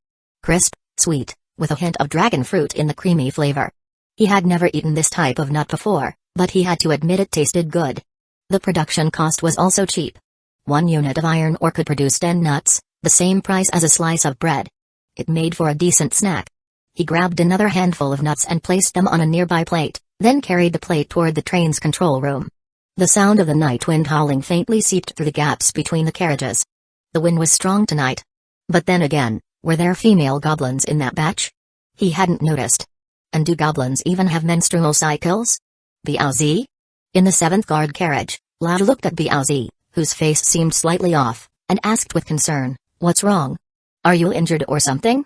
crisp, sweet, with a hint of dragon fruit in the creamy flavor. He had never eaten this type of nut before, but he had to admit it tasted good. The production cost was also cheap. 1 unit of iron ore could produce 10 nuts, the same price as a slice of bread. It made for a decent snack. He grabbed another handful of nuts and placed them on a nearby plate, then carried the plate toward the train's control room. The sound of the night wind howling faintly seeped through the gaps between the carriages. The wind was strong tonight. But then again, were there female goblins in that batch? He hadn't noticed. And do goblins even have menstrual cycles? Biaozi? In the 7th guard carriage, Lao looked at Biaozi, whose face seemed slightly off, and asked with concern, "What's wrong? Are you injured or something?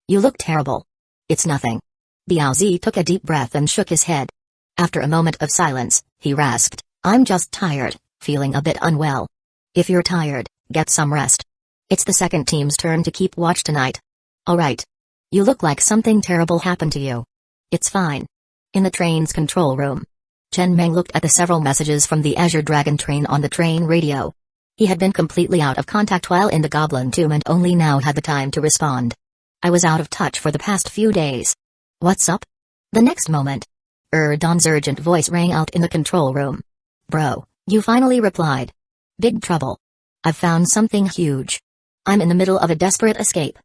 You look terrible." "It's nothing." Biaozi took a deep breath and shook his head. After a moment of silence, he rasped, "I'm just tired, feeling a bit unwell." "If you're tired, get some rest. It's the second team's turn to keep watch tonight." "All right. You look like something terrible happened to you." "It's fine." In the train's control room, Chen Meng looked at the several messages from the Azure Dragon train on the train radio. He had been completely out of contact while in the Goblin Tomb and only now had the time to respond. "I was out of touch for the past few days." "What's up?" The next moment, Don's urgent voice rang out in the control room. "Bro, you finally replied. Big trouble. I've found something huge. I'm in the middle of a desperate escape.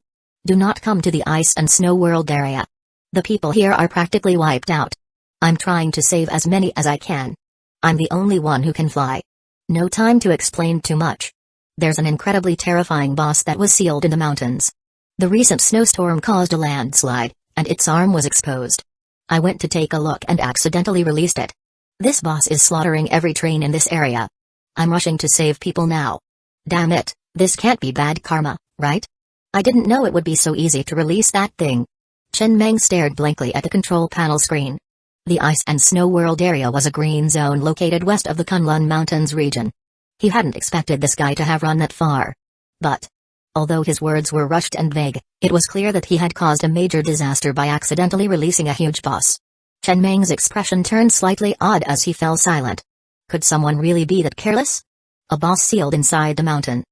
Do not come to the ice and snow world area. The people here are practically wiped out. I'm trying to save as many as I can. I'm the only one who can fly. No time to explain too much. There's an incredibly terrifying boss that was sealed in the mountains. The recent snowstorm caused a landslide, and its arm was exposed. I went to take a look and accidentally released it. This boss is slaughtering every train in this area. I'm rushing to save people now. Damn it, this can't be bad karma, right? I didn't know it would be so easy to release that thing." Chen Meng stared blankly at the control panel screen. The ice and snow world area was a green zone located west of the Kunlun Mountains region. He hadn't expected this guy to have run that far. But, although his words were rushed and vague, it was clear that he had caused a major disaster by accidentally releasing a huge boss. Chen Meng's expression turned slightly odd as he fell silent. Could someone really be that careless? A boss sealed inside the mountain.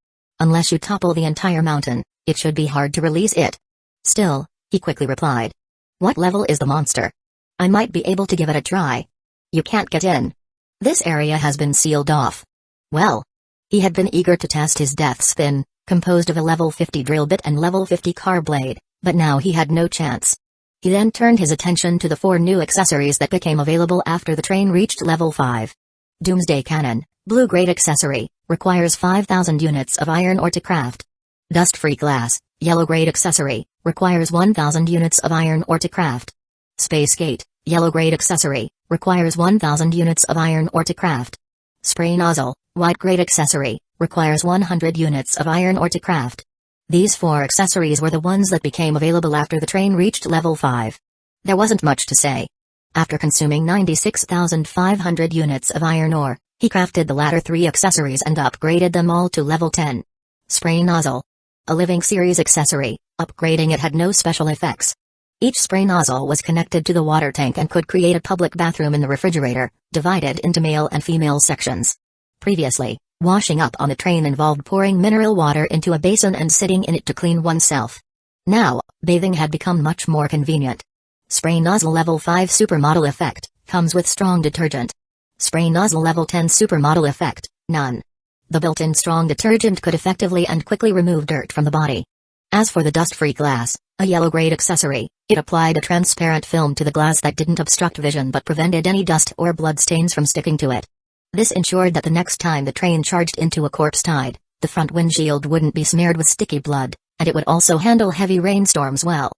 Unless you topple the entire mountain, it should be hard to release it. Still, he quickly replied. "What level is the monster? I might be able to give it a try." "You can't get in. This area has been sealed off." Well, he had been eager to test his death spin, composed of a level 50 drill bit and level 50 car blade, but now he had no chance. He then turned his attention to the 4 new accessories that became available after the train reached level 5. Doomsday Cannon, blue grade accessory, requires 5,000 units of iron ore to craft. Dust-free glass, yellow grade accessory, requires 1,000 units of iron ore to craft. Space Gate, yellow grade accessory, requires 1,000 units of iron ore to craft. Spray Nozzle, white grade accessory, requires 100 units of iron ore to craft. These 4 accessories were the ones that became available after the train reached level 5. There wasn't much to say. After consuming 96,500 units of iron ore, he crafted the latter 3 accessories and upgraded them all to level 10. Spray Nozzle. A living series accessory, upgrading it had no special effects. Each spray nozzle was connected to the water tank and could create a public bathroom in the refrigerator, divided into male and female sections. Previously, washing up on the train involved pouring mineral water into a basin and sitting in it to clean oneself. Now, bathing had become much more convenient. Spray Nozzle Level 5 Supermodel Effect, comes with strong detergent. Spray Nozzle Level 10 Supermodel Effect, none. The built-in strong detergent could effectively and quickly remove dirt from the body. As for the dust-free glass, a yellow-grade accessory, it applied a transparent film to the glass that didn't obstruct vision but prevented any dust or blood stains from sticking to it. This ensured that the next time the train charged into a corpse tide, the front windshield wouldn't be smeared with sticky blood, and it would also handle heavy rainstorms well.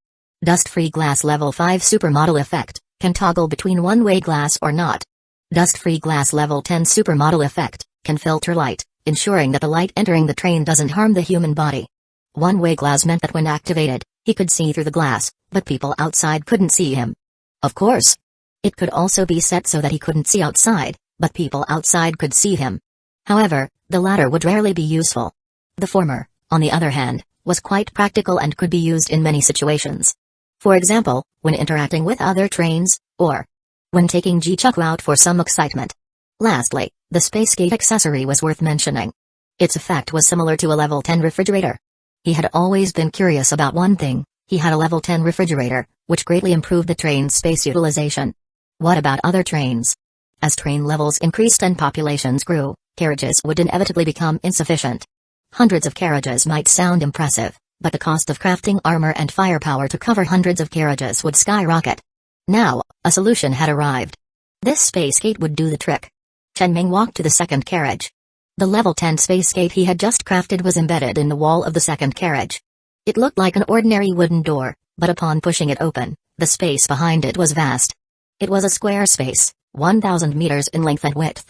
Dust-free glass Level 5 Supermodel Effect, can toggle between one-way glass or not. Dust-free glass Level 10 Supermodel Effect, can filter light, ensuring that the light entering the train doesn't harm the human body. One-way glass meant that when activated, he could see through the glass, but people outside couldn't see him. Of course. It could also be set so that he couldn't see outside, but people outside could see him. However, the latter would rarely be useful. The former, on the other hand, was quite practical and could be used in many situations. For example, when interacting with other trains, or when taking Jichuku out for some excitement. Lastly, the Space Gate accessory was worth mentioning. Its effect was similar to a level 10 refrigerator. He had always been curious about one thing: He had a level 10 refrigerator, which greatly improved the train's space utilization. What about other trains? As train levels increased and populations grew, carriages would inevitably become insufficient. Hundreds of carriages might sound impressive, but the cost of crafting armor and firepower to cover hundreds of carriages would skyrocket. Now, a solution had arrived. This space gate would do the trick. Chen Ming walked to the second carriage. The level 10 space gate he had just crafted was embedded in the wall of the second carriage. It looked like an ordinary wooden door, but upon pushing it open, the space behind it was vast. It was a square space, 1,000 meters in length and width.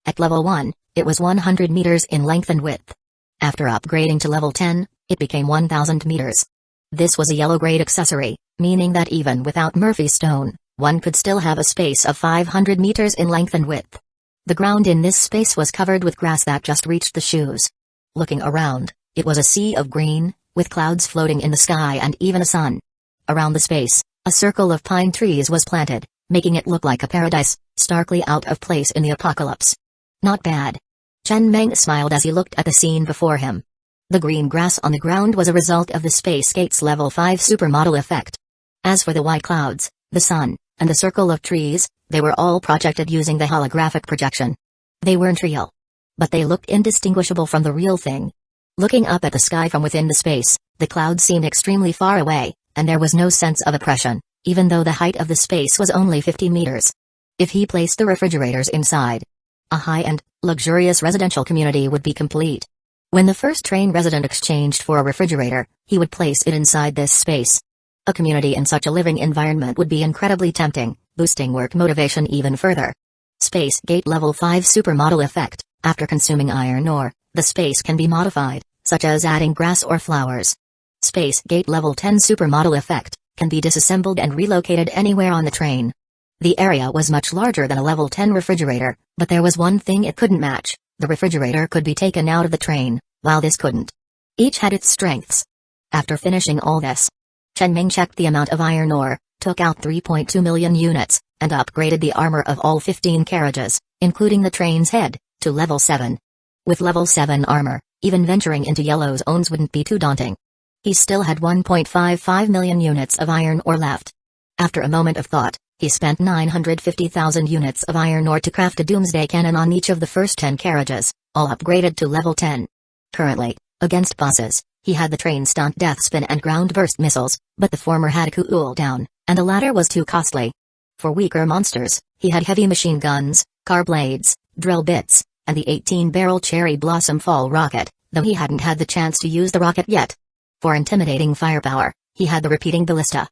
At level 1, it was 100 meters in length and width. After upgrading to level 10, it became 1,000 meters. This was a yellow-grade accessory, meaning that even without Murphy Stone, one could still have a space of 500 meters in length and width. The ground in this space was covered with grass that just reached the shoes. Looking around, it was a sea of green, with clouds floating in the sky and even a sun. Around the space, a circle of pine trees was planted, making it look like a paradise, starkly out of place in the apocalypse. Not bad. Chen Meng smiled as he looked at the scene before him. The green grass on the ground was a result of the space gate's level 5 supermodel effect. As for the white clouds, the sun, and the circle of trees, they were all projected using the holographic projection. They weren't real. But they looked indistinguishable from the real thing. Looking up at the sky from within the space, the clouds seemed extremely far away, and there was no sense of oppression, even though the height of the space was only 50 meters. If he placed the refrigerators inside, a high-end, luxurious residential community would be complete. When the first train resident exchanged for a refrigerator, he would place it inside this space. A community in such a living environment would be incredibly tempting, boosting work motivation even further. Space Gate Level 5 Supermodel Effect. After consuming iron ore, the space can be modified, such as adding grass or flowers. Space Gate Level 10 Supermodel Effect can be disassembled and relocated anywhere on the train. The area was much larger than a level 10 refrigerator, but there was one thing it couldn't match: the refrigerator could be taken out of the train, while this couldn't. Each had its strengths. After finishing all this, Chen Ming checked the amount of iron ore, took out 3.2 million units, and upgraded the armor of all 15 carriages, including the train's head, to level 7. With level 7 armor, even venturing into yellow zones wouldn't be too daunting. He still had 1.55 million units of iron ore left. After a moment of thought, he spent 950,000 units of iron ore to craft a Doomsday cannon on each of the first 10 carriages, all upgraded to level 10. Currently, against bosses, he had the train stunt death spin and ground burst missiles, but the former had cooled down, and the latter was too costly. For weaker monsters, he had heavy machine guns, car blades, drill bits, and the 18-barrel cherry blossom fall rocket, though he hadn't had the chance to use the rocket yet. For intimidating firepower, he had the repeating ballista.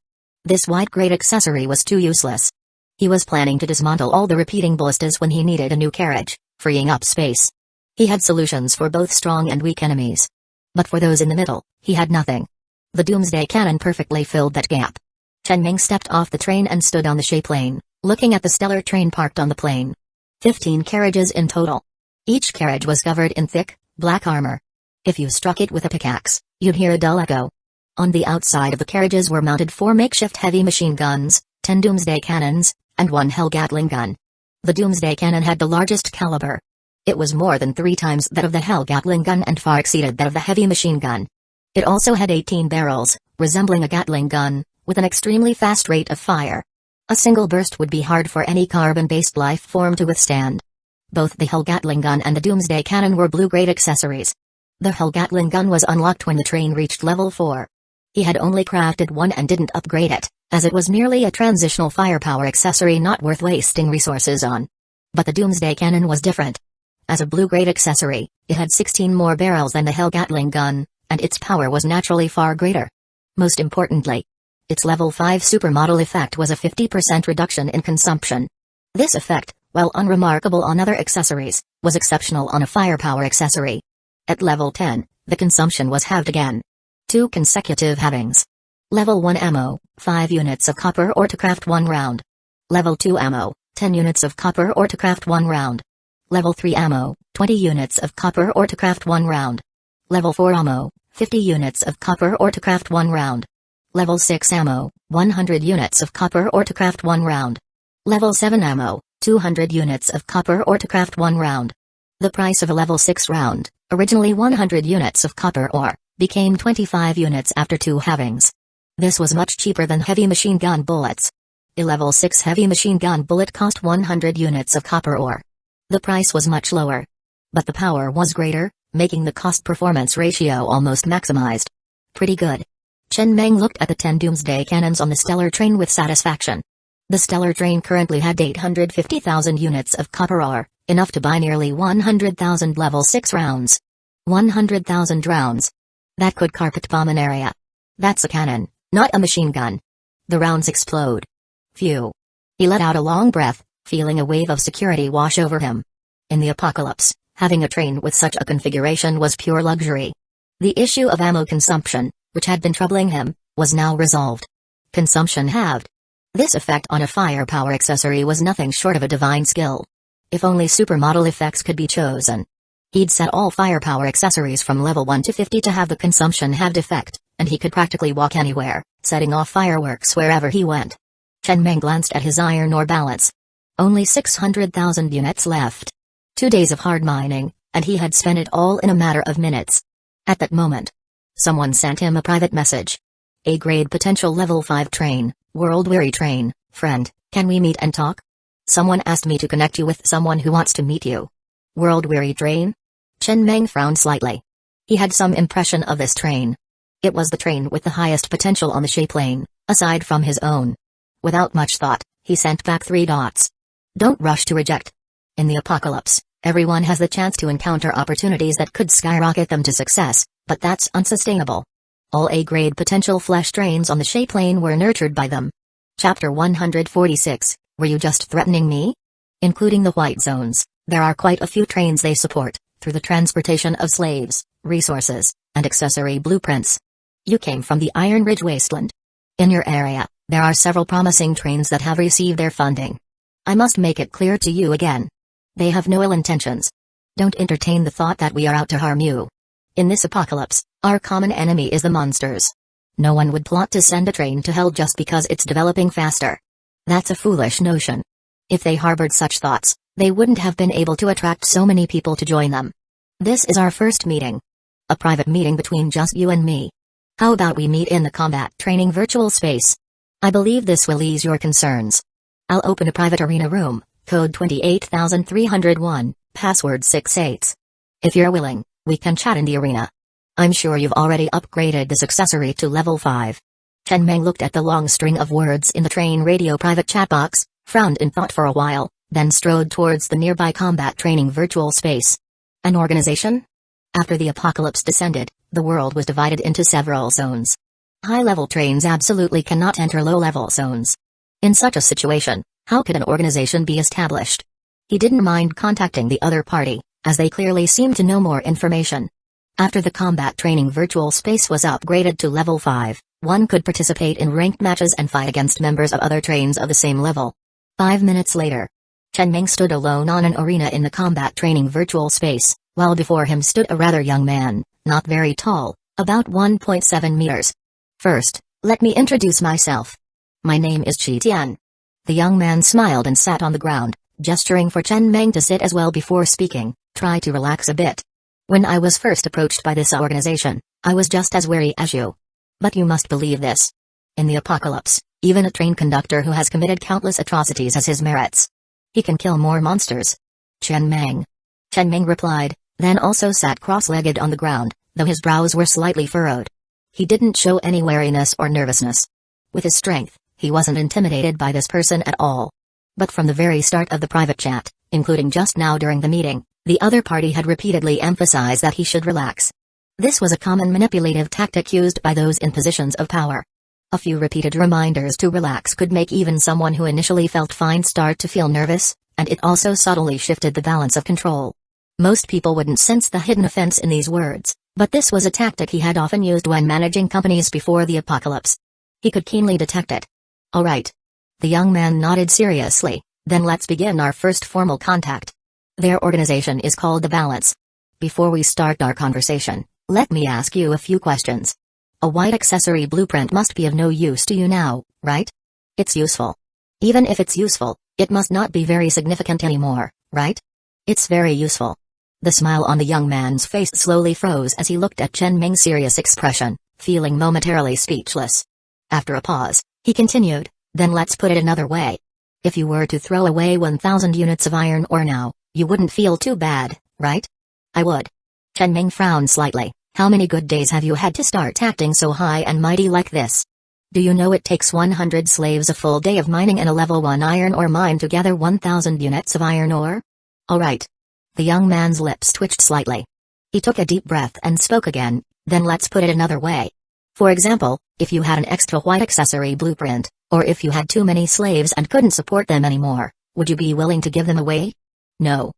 This white-grade accessory was too useless. He was planning to dismantle all the repeating ballistas when he needed a new carriage, freeing up space. He had solutions for both strong and weak enemies. But for those in the middle, he had nothing. The Doomsday cannon perfectly filled that gap. Chen Ming stepped off the train and stood on the shape lane, looking at the stellar train parked on the plain. 15 carriages in total. Each carriage was covered in thick, black armor. If you struck it with a pickaxe, you'd hear a dull echo. On the outside of the carriages were mounted 4 makeshift heavy machine guns, 10 Doomsday cannons, and 1 Hell Gatling gun. The Doomsday cannon had the largest caliber. It was more than 3 times that of the Hell Gatling gun and far exceeded that of the heavy machine gun. It also had 18 barrels, resembling a Gatling gun, with an extremely fast rate of fire. A single burst would be hard for any carbon-based life form to withstand. Both the Hell Gatling gun and the Doomsday cannon were blue-grade accessories. The Hell Gatling gun was unlocked when the train reached level 4. He had only crafted one and didn't upgrade it, as it was merely a transitional firepower accessory not worth wasting resources on. But the Doomsday cannon was different. As a blue-grade accessory, it had 16 more barrels than the Hell Gatling gun, and its power was naturally far greater. Most importantly, its level 5 supermodel effect was a 50% reduction in consumption. This effect, while unremarkable on other accessories, was exceptional on a firepower accessory. At level 10, the consumption was halved again. 2 consecutive halvings. Level 1 ammo, 5 units of copper ore to craft 1 round. Level 2 ammo, 10 units of copper ore to craft 1 round. Level 3 ammo, 20 units of copper ore to craft 1 round. Level 4 ammo, 50 units of copper ore to craft 1 round. Level 6 ammo, 100 units of copper ore to craft 1 round. Level 7 ammo, 200 units of copper ore to craft 1 round. The price of a level 6 round, originally 100 units of copper ore, became 25 units after 2 halvings. This was much cheaper than heavy machine gun bullets. A level 6 heavy machine gun bullet cost 100 units of copper ore. The price was much lower. But the power was greater, making the cost-performance ratio almost maximized. Pretty good. Chen Meng looked at the 10 Doomsday cannons on the stellar train with satisfaction. The stellar train currently had 850,000 units of copper ore, enough to buy nearly 100,000 level 6 rounds. 100,000 rounds. That could carpet bomb an area. That's a cannon, not a machine gun. The rounds explode. Phew. He let out a long breath, feeling a wave of security wash over him. In the apocalypse, having a train with such a configuration was pure luxury. The issue of ammo consumption, which had been troubling him, was now resolved. Consumption halved. This effect on a firepower accessory was nothing short of a divine skill. If only supermodel effects could be chosen. He'd set all firepower accessories from level 1 to 50 to have the consumption halved effect, and he could practically walk anywhere, setting off fireworks wherever he went. Chen Meng glanced at his iron ore balance. Only 600,000 units left. 2 days of hard mining, and he had spent it all in a matter of minutes. At that moment, someone sent him a private message. A-grade potential level 5 train, world-weary train, friend, can we meet and talk? Someone asked me to connect you with someone who wants to meet you. World-weary train? Chen Meng frowned slightly. He had some impression of this train. It was the train with the highest potential on the shape lane, aside from his own. Without much thought, he sent back 3 dots. Don't rush to reject. In the apocalypse, everyone has the chance to encounter opportunities that could skyrocket them to success, but that's unsustainable. All A-grade potential flesh trains on the shape lane were nurtured by them. Chapter 146, Were you just threatening me? Including the white zones, there are quite a few trains they support, through the transportation of slaves, resources, and accessory blueprints. You came from the Iron Ridge Wasteland. In your area, there are several promising trains that have received their funding. I must make it clear to you again. They have no ill intentions. Don't entertain the thought that we are out to harm you. In this apocalypse, our common enemy is the monsters. No one would plot to send a train to hell just because it's developing faster. That's a foolish notion. If they harbored such thoughts, they wouldn't have been able to attract so many people to join them. This is our first meeting. A private meeting between just you and me. How about we meet in the combat training virtual space? I believe this will ease your concerns. I'll open a private arena room, code 28301, password 68. If you're willing, we can chat in the arena. I'm sure you've already upgraded this accessory to level 5. Chen Meng looked at the long string of words in the train radio private chat box, frowned in thought for a while, then strode towards the nearby combat training virtual space. An organization? After the apocalypse descended, the world was divided into several zones. High-level trains absolutely cannot enter low-level zones. In such a situation, how could an organization be established? He didn't mind contacting the other party, as they clearly seemed to know more information. After the combat training virtual space was upgraded to level 5, one could participate in ranked matches and fight against members of other trains of the same level. 5 minutes later, Chen Meng stood alone on an arena in the combat training virtual space, while before him stood a rather young man, not very tall, about 1.7 meters. First, let me introduce myself. My name is Chi Tian. The young man smiled and sat on the ground, gesturing for Chen Meng to sit as well before speaking. Try to relax a bit. When I was first approached by this organization, I was just as wary as you. But you must believe this. In the apocalypse, even a train conductor who has committed countless atrocities has his merits. He can kill more monsters. Chen Meng replied, then also sat cross-legged on the ground, though his brows were slightly furrowed. He didn't show any wariness or nervousness. With his strength, he wasn't intimidated by this person at all. But from the very start of the private chat, including just now during the meeting, the other party had repeatedly emphasized that he should relax. This was a common manipulative tactic used by those in positions of power. A few repeated reminders to relax could make even someone who initially felt fine start to feel nervous, and it also subtly shifted the balance of control. Most people wouldn't sense the hidden offense in these words, but this was a tactic he had often used when managing companies before the apocalypse. He could keenly detect it. All right. The young man nodded seriously, then let's begin our first formal contact. Their organization is called The Balance. Before we start our conversation, let me ask you a few questions. A white accessory blueprint must be of no use to you now, right? It's useful. Even if it's useful, it must not be very significant anymore, right? It's very useful. The smile on the young man's face slowly froze as he looked at Chen Meng's serious expression, feeling momentarily speechless. After a pause, he continued, then let's put it another way. If you were to throw away 1,000 units of iron ore now, you wouldn't feel too bad, right? I would. Chen Ming frowned slightly. How many good days have you had to start acting so high and mighty like this? Do you know it takes 100 slaves a full day of mining in a level 1 iron ore mine to gather 1,000 units of iron ore? Alright. The young man's lips twitched slightly. He took a deep breath and spoke again, then let's put it another way. For example, if you had an extra white accessory blueprint, or if you had too many slaves and couldn't support them anymore, would you be willing to give them away? No.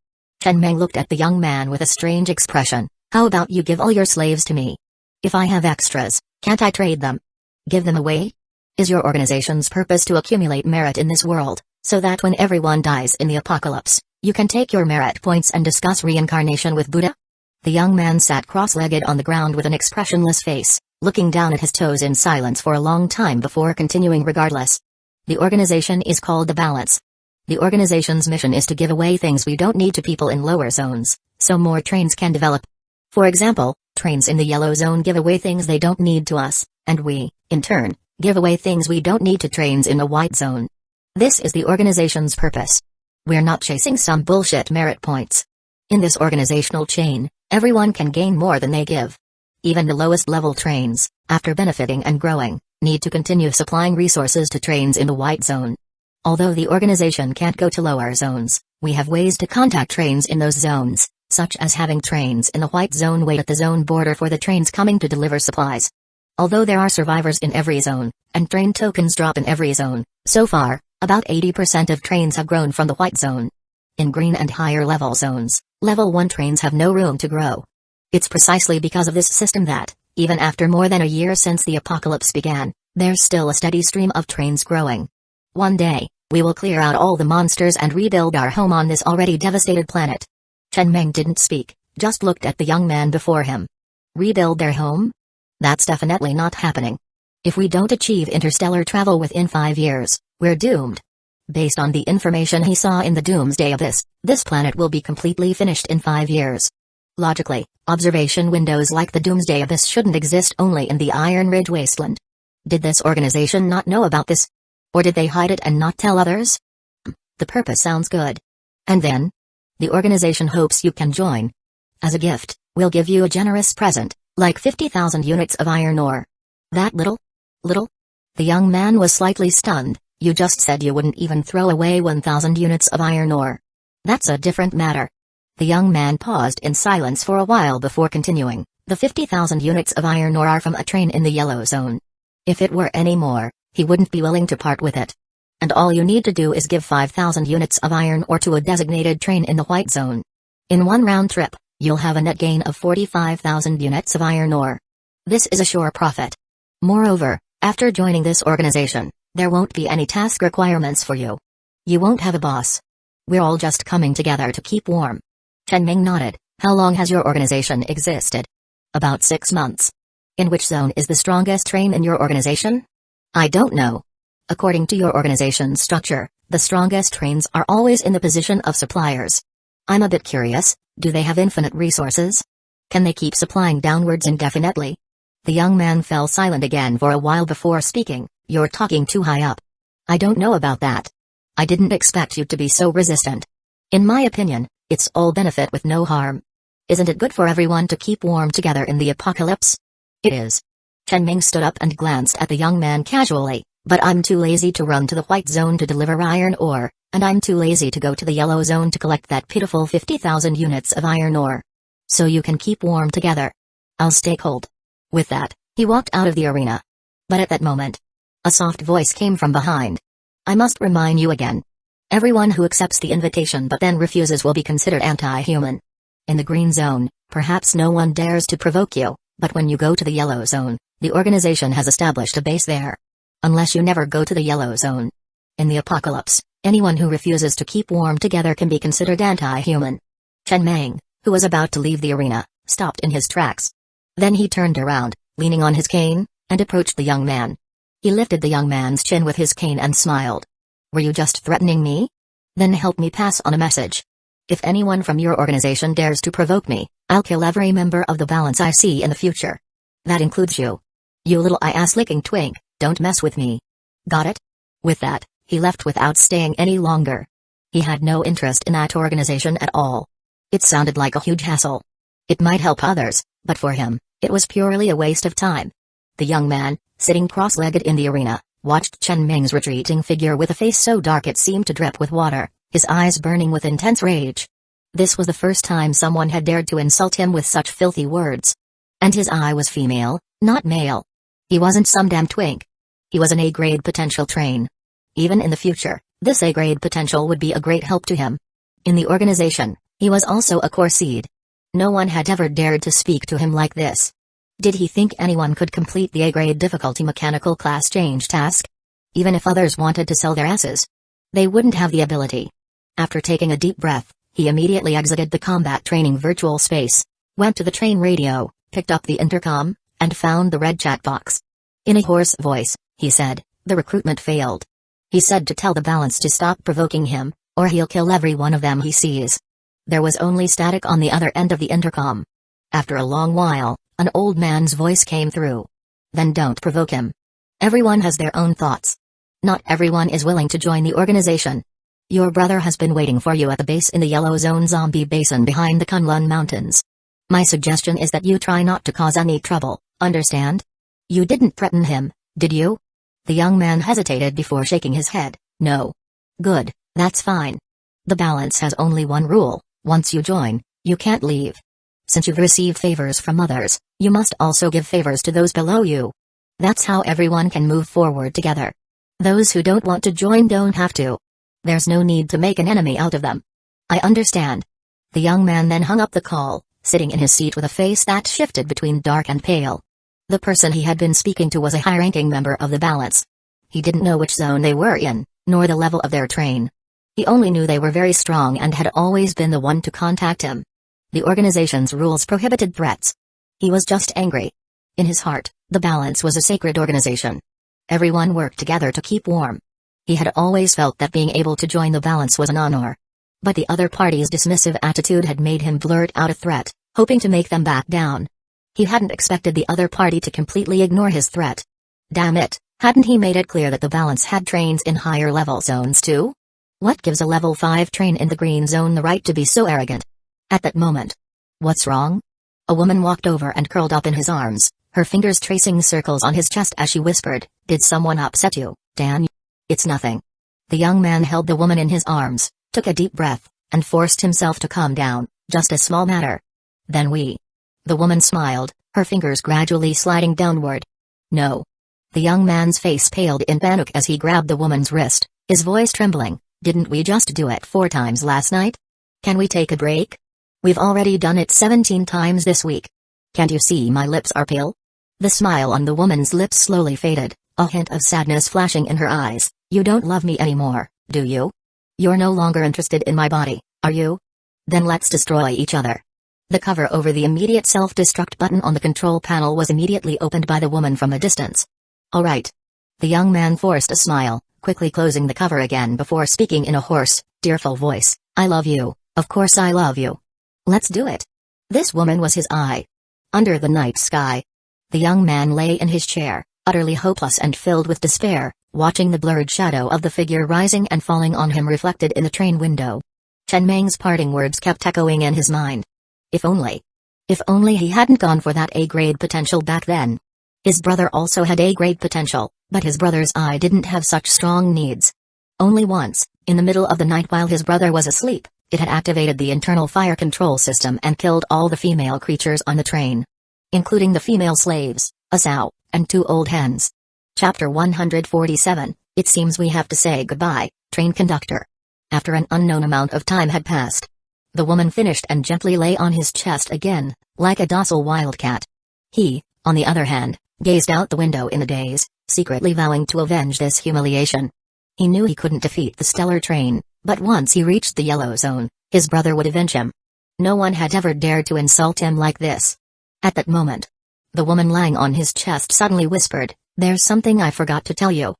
Chen Meng looked at the young man with a strange expression. How about you give all your slaves to me? If I have extras, can't I trade them? Give them away? Is your organization's purpose to accumulate merit in this world, so that when everyone dies in the apocalypse, you can take your merit points and discuss reincarnation with Buddha? The young man sat cross-legged on the ground with an expressionless face, looking down at his toes in silence for a long time before continuing regardless. The organization is called the Balance. The organization's mission is to give away things we don't need to people in lower zones, so more trains can develop. For example, trains in the yellow zone give away things they don't need to us, and we, in turn, give away things we don't need to trains in the white zone. This is the organization's purpose. We're not chasing some bullshit merit points. In this organizational chain, everyone can gain more than they give. Even the lowest level trains, after benefiting and growing, need to continue supplying resources to trains in the white zone. Although the organization can't go to lower zones, we have ways to contact trains in those zones, such as having trains in the white zone wait at the zone border for the trains coming to deliver supplies. Although there are survivors in every zone, and train tokens drop in every zone, so far, about 80% of trains have grown from the white zone. In green and higher level zones, level 1 trains have no room to grow. It's precisely because of this system that, even after more than a year since the apocalypse began, there's still a steady stream of trains growing. One day, we will clear out all the monsters and rebuild our home on this already devastated planet. Chen Meng didn't speak, just looked at the young man before him. Rebuild their home? That's definitely not happening. If we don't achieve interstellar travel within 5 years, we're doomed. Based on the information he saw in the Doomsday Abyss, this planet will be completely finished in 5 years. Logically, observation windows like the Doomsday Abyss shouldn't exist only in the Iron Ridge Wasteland. Did this organization not know about this? Or did they hide it and not tell others? The purpose sounds good. And then? The organization hopes you can join. As a gift, we'll give you a generous present, like 50,000 units of iron ore. That little? Little? The young man was slightly stunned. You just said you wouldn't even throw away 1,000 units of iron ore. That's a different matter. The young man paused in silence for a while before continuing. The 50,000 units of iron ore are from a train in the yellow zone. If it were any more, he wouldn't be willing to part with it. And all you need to do is give 5,000 units of iron ore to a designated train in the white zone. In one round trip, you'll have a net gain of 45,000 units of iron ore. This is a sure profit. Moreover, after joining this organization, there won't be any task requirements for you. You won't have a boss. We're all just coming together to keep warm. Chen Ming nodded. How long has your organization existed? About 6 months. In which zone is the strongest train in your organization? I don't know. According to your organization's structure, the strongest trains are always in the position of suppliers. I'm a bit curious, do they have infinite resources? Can they keep supplying downwards indefinitely? The young man fell silent again for a while before speaking. You're talking too high up. I don't know about that. I didn't expect you to be so resistant. In my opinion, it's all benefit with no harm. Isn't it good for everyone to keep warm together in the apocalypse? It is. Chen Ming stood up and glanced at the young man casually, but I'm too lazy to run to the white zone to deliver iron ore, and I'm too lazy to go to the yellow zone to collect that pitiful 50,000 units of iron ore. So you can keep warm together. I'll stay cold. With that, he walked out of the arena. But at that moment, a soft voice came from behind. I must remind you again. Everyone who accepts the invitation but then refuses will be considered anti-human. In the green zone, perhaps no one dares to provoke you, but when you go to the yellow zone, the organization has established a base there. Unless you never go to the yellow zone. In the apocalypse, anyone who refuses to keep warm together can be considered anti-human. Chen Meng, who was about to leave the arena, stopped in his tracks. Then he turned around, leaning on his cane, and approached the young man. He lifted the young man's chin with his cane and smiled. Were you just threatening me? Then help me pass on a message. If anyone from your organization dares to provoke me, I'll kill every member of the Balance I see in the future. That includes you. You little ass-licking twink, Don't mess with me. Got it? With that, he left without staying any longer. He had no interest in that organization at all. It sounded like a huge hassle. It might help others, but for him, it was purely a waste of time. The young man, sitting cross-legged in the arena, watched Chen Ming's retreating figure with a face so dark it seemed to drip with water, his eyes burning with intense rage. This was the first time someone had dared to insult him with such filthy words. And his eye was female, not male. He wasn't some damn twink. He was an A-grade potential train. Even in the future, this A-grade potential would be a great help to him. In the organization, he was also a core seed. No one had ever dared to speak to him like this. Did he think anyone could complete the A-grade difficulty mechanical class change task? Even if others wanted to sell their asses, they wouldn't have the ability. After taking a deep breath, he immediately exited the combat training virtual space, went to the train radio, picked up the intercom, and found the red chat box. In a hoarse voice, he said, "The recruitment failed." He said to tell the balance to stop provoking him, or he'll kill every one of them he sees. There was only static on the other end of the intercom. After a long while, an old man's voice came through. "Then don't provoke him. Everyone has their own thoughts. Not everyone is willing to join the organization. Your brother has been waiting for you at the base in the Yellow Zone Zombie Basin behind the Kunlun Mountains. My suggestion is that you try not to cause any trouble, understand? You didn't threaten him, did you?" The young man hesitated before shaking his head. "No." "Good, that's fine. The balance has only one rule: once you join, you can't leave. Since you've received favors from others, you must also give favors to those below you. That's how everyone can move forward together. Those who don't want to join don't have to. There's no need to make an enemy out of them." "I understand." The young man then hung up the call, sitting in his seat with a face that shifted between dark and pale. The person he had been speaking to was a high-ranking member of the balance. He didn't know which zone they were in, nor the level of their train. He only knew they were very strong and had always been the one to contact him. The organization's rules prohibited threats. He was just angry. In his heart, the balance was a sacred organization. Everyone worked together to keep warm. He had always felt that being able to join the balance was an honor. But the other party's dismissive attitude had made him blurt out a threat, hoping to make them back down. He hadn't expected the other party to completely ignore his threat. Damn it, hadn't he made it clear that the balance had trains in higher level zones too? What gives a level 5 train in the green zone the right to be so arrogant? At that moment. "What's wrong?" A woman walked over and curled up in his arms, her fingers tracing circles on his chest as she whispered, "Did someone upset you, Dan?" "It's nothing." The young man held the woman in his arms, took a deep breath, and forced himself to calm down. "Just a small matter." "Then we." The woman smiled, her fingers gradually sliding downward. "No." The young man's face paled in panic as he grabbed the woman's wrist, his voice trembling. "Didn't we just do it 4 times last night? Can we take a break? We've already done it 17 times this week. Can't you see my lips are pale?" The smile on the woman's lips slowly faded, a hint of sadness flashing in her eyes. "You don't love me anymore, do you? You're no longer interested in my body, are you? Then let's destroy each other." The cover over the immediate self-destruct button on the control panel was immediately opened by the woman from a distance. "All right." The young man forced a smile, quickly closing the cover again before speaking in a hoarse, tearful voice. "I love you, of course I love you. Let's do it." This woman was his eye. Under the night sky, the young man lay in his chair, utterly hopeless and filled with despair, watching the blurred shadow of the figure rising and falling on him reflected in the train window. Chen Ming's parting words kept echoing in his mind. If only. If only he hadn't gone for that A-grade potential back then. His brother also had A-grade potential, but his brother's eye didn't have such strong needs. Only once, in the middle of the night while his brother was asleep, it had activated the internal fire control system and killed all the female creatures on the train. Including the female slaves, a sow, and 2 old hens. Chapter 147, It seems we have to say goodbye, train conductor. After an unknown amount of time had passed, the woman finished and gently lay on his chest again, like a docile wildcat. He, on the other hand, gazed out the window in a daze, secretly vowing to avenge this humiliation. He knew he couldn't defeat the stellar train, but once he reached the yellow zone, his brother would avenge him. No one had ever dared to insult him like this. At that moment, the woman lying on his chest suddenly whispered, "There's something I forgot to tell you.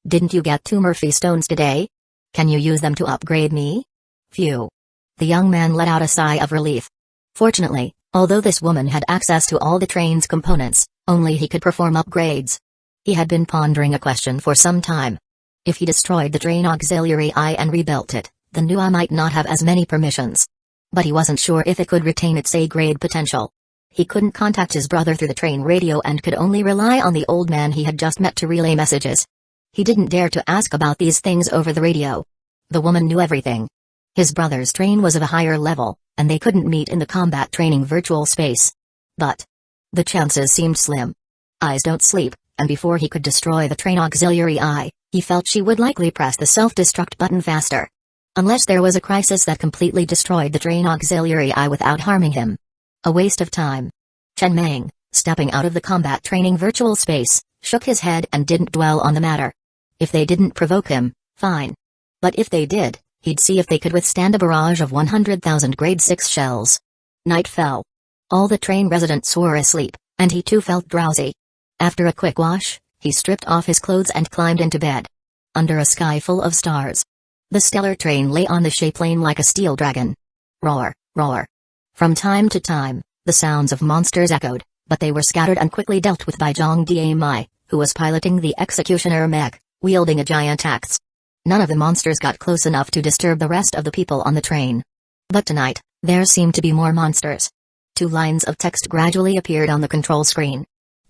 Didn't you get 2 Murphy stones today? Can you use them to upgrade me?" Phew. The young man let out a sigh of relief. Fortunately, although this woman had access to all the train's components, only he could perform upgrades. He had been pondering a question for some time. If he destroyed the train auxiliary eye and rebuilt it, the new eye might not have as many permissions. But he wasn't sure if it could retain its A-grade potential. He couldn't contact his brother through the train radio and could only rely on the old man he had just met to relay messages. He didn't dare to ask about these things over the radio. The woman knew everything. His brother's train was of a higher level, and they couldn't meet in the combat training virtual space. But the chances seemed slim. Eyes don't sleep, and before he could destroy the train auxiliary eye, he felt she would likely press the self-destruct button faster. Unless there was a crisis that completely destroyed the train auxiliary eye without harming him. A waste of time. Chen Meng, stepping out of the combat training virtual space, shook his head and didn't dwell on the matter. If they didn't provoke him, fine. But if they did, he'd see if they could withstand a barrage of 100,000 grade 6 shells. Night fell. All the train residents were asleep, and he too felt drowsy. After a quick wash, he stripped off his clothes and climbed into bed. Under a sky full of stars. The stellar train lay on the shape lane like a steel dragon. Roar, roar. From time to time, the sounds of monsters echoed, but they were scattered and quickly dealt with by Zhang Diemai, who was piloting the executioner mech, wielding a giant axe. None of the monsters got close enough to disturb the rest of the people on the train. But tonight, there seemed to be more monsters. 2 lines of text gradually appeared on the control screen.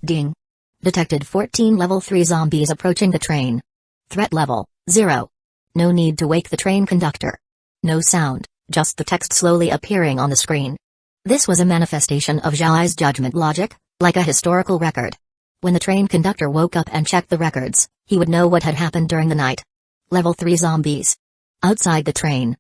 Ding. Detected 14 level 3 zombies approaching the train. Threat level, 0. No need to wake the train conductor. No sound, just the text slowly appearing on the screen. This was a manifestation of Zhai's judgment logic, like a historical record. When the train conductor woke up and checked the records, he would know what had happened during the night. Level 3 zombies. Outside the train.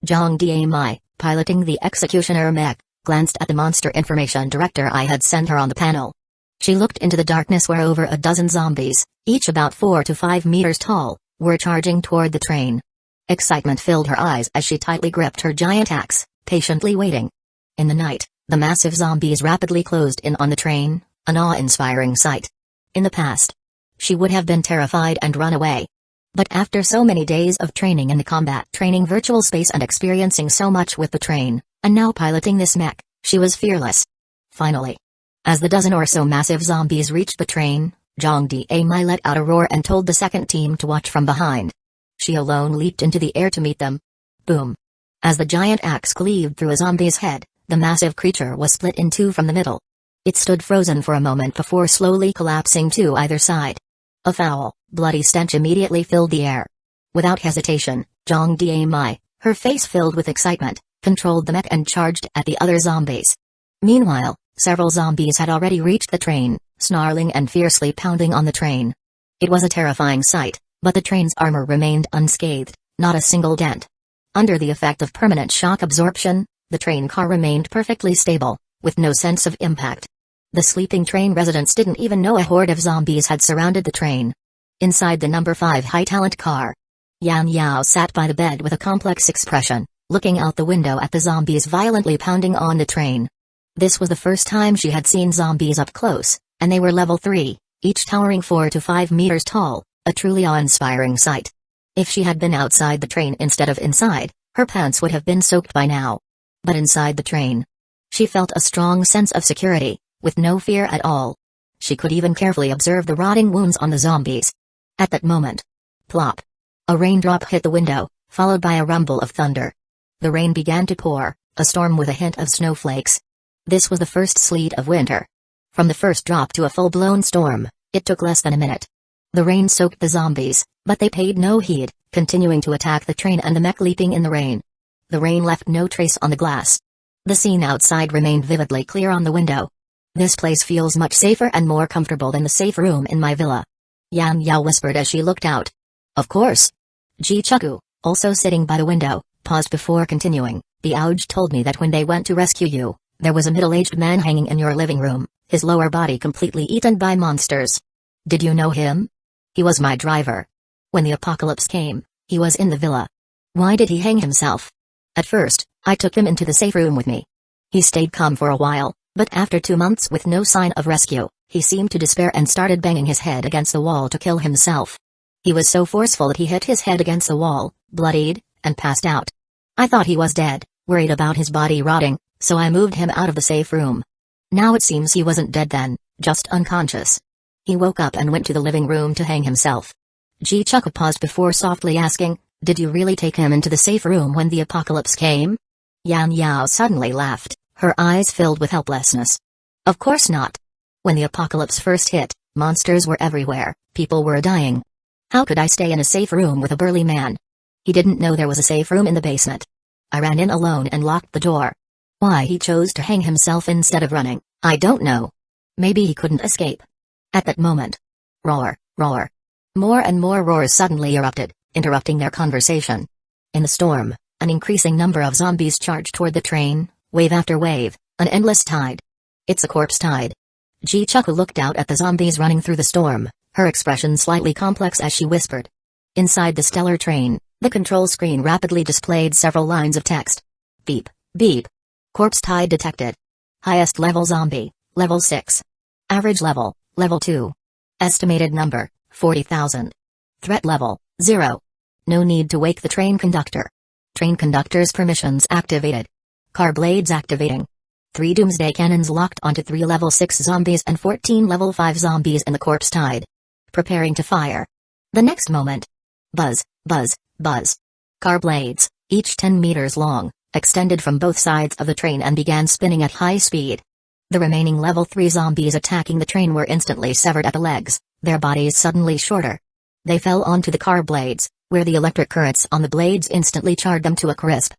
Zhang Diemai, piloting the executioner mech, glanced at the monster information director I had sent her on the panel. She looked into the darkness where over a dozen zombies, each about 4 to 5 meters tall, were charging toward the train. Excitement filled her eyes as she tightly gripped her giant axe, patiently waiting. In the night, the massive zombies rapidly closed in on the train, an awe-inspiring sight. In the past, she would have been terrified and run away. But after so many days of training in the combat training virtual space and experiencing so much with the train, and now piloting this mech, she was fearless. Finally, as the dozen or so massive zombies reached the train, Zhang Diemai let out a roar and told the second team to watch from behind. She alone leaped into the air to meet them. Boom. As the giant axe cleaved through a zombie's head, the massive creature was split in 2 from the middle. It stood frozen for a moment before slowly collapsing to either side. A foul, bloody stench immediately filled the air. Without hesitation, Zhang Diemai, her face filled with excitement, controlled the mech and charged at the other zombies. Meanwhile, several zombies had already reached the train, snarling and fiercely pounding on the train. It was a terrifying sight, but the train's armor remained unscathed, not a single dent. Under the effect of permanent shock absorption, the train car remained perfectly stable, with no sense of impact. The sleeping train residents didn't even know a horde of zombies had surrounded the train. Inside the number 5 high-talent car, Yan Yao sat by the bed with a complex expression, looking out the window at the zombies violently pounding on the train. This was the first time she had seen zombies up close, and they were level 3, each towering 4 to 5 meters tall, a truly awe-inspiring sight. If she had been outside the train instead of inside, her pants would have been soaked by now. But inside the train, she felt a strong sense of security, with no fear at all. She could even carefully observe the rotting wounds on the zombies. At that moment, plop. A raindrop hit the window, followed by a rumble of thunder. The rain began to pour, a storm with a hint of snowflakes. This was the first sleet of winter. From the first drop to a full-blown storm, it took less than a minute. The rain soaked the zombies, but they paid no heed, continuing to attack the train and the mech leaping in the rain. The rain left no trace on the glass. The scene outside remained vividly clear on the window. This place feels much safer and more comfortable than the safe room in my villa. Yan Yao whispered as she looked out. Of course. Ji Chuku, also sitting by the window, paused before continuing. The Auge told me that when they went to rescue you, there was a middle-aged man hanging in your living room, his lower body completely eaten by monsters. Did you know him? He was my driver. When the apocalypse came, he was in the villa. Why did he hang himself? At first, I took him into the safe room with me. He stayed calm for a while, but after 2 months with no sign of rescue, he seemed to despair and started banging his head against the wall to kill himself. He was so forceful that he hit his head against the wall, bloodied, and passed out. I thought he was dead, worried about his body rotting, so I moved him out of the safe room. Now it seems he wasn't dead then, just unconscious. He woke up and went to the living room to hang himself. Jichuka paused before softly asking, "Did you really take him into the safe room when the apocalypse came?" Yan Yao suddenly laughed, her eyes filled with helplessness. Of course not. When the apocalypse first hit, monsters were everywhere, people were dying. How could I stay in a safe room with a burly man? He didn't know there was a safe room in the basement. I ran in alone and locked the door. Why he chose to hang himself instead of running, I don't know. Maybe he couldn't escape. At that moment. Roar, roar. More and more roars suddenly erupted, interrupting their conversation. In the storm, an increasing number of zombies charged toward the train, wave after wave, an endless tide. It's a corpse tide. Jichuka looked out at the zombies running through the storm, her expression slightly complex as she whispered. Inside the stellar train, the control screen rapidly displayed several lines of text. Beep, beep. Corpse tide detected. Highest level zombie, level 6. Average level, level 2. Estimated number, 40,000. Threat level, 0. No need to wake the train conductor. Train conductor's permissions activated. Car blades activating. 3 doomsday cannons locked onto 3 level 6 zombies and 14 level 5 zombies in the corpse tide. Preparing to fire. The next moment. Buzz, buzz, buzz. Car blades, each 10 meters long, extended from both sides of the train and began spinning at high speed. The remaining level 3 zombies attacking the train were instantly severed at the legs, their bodies suddenly shorter. They fell onto the car blades, where the electric currents on the blades instantly charred them to a crisp.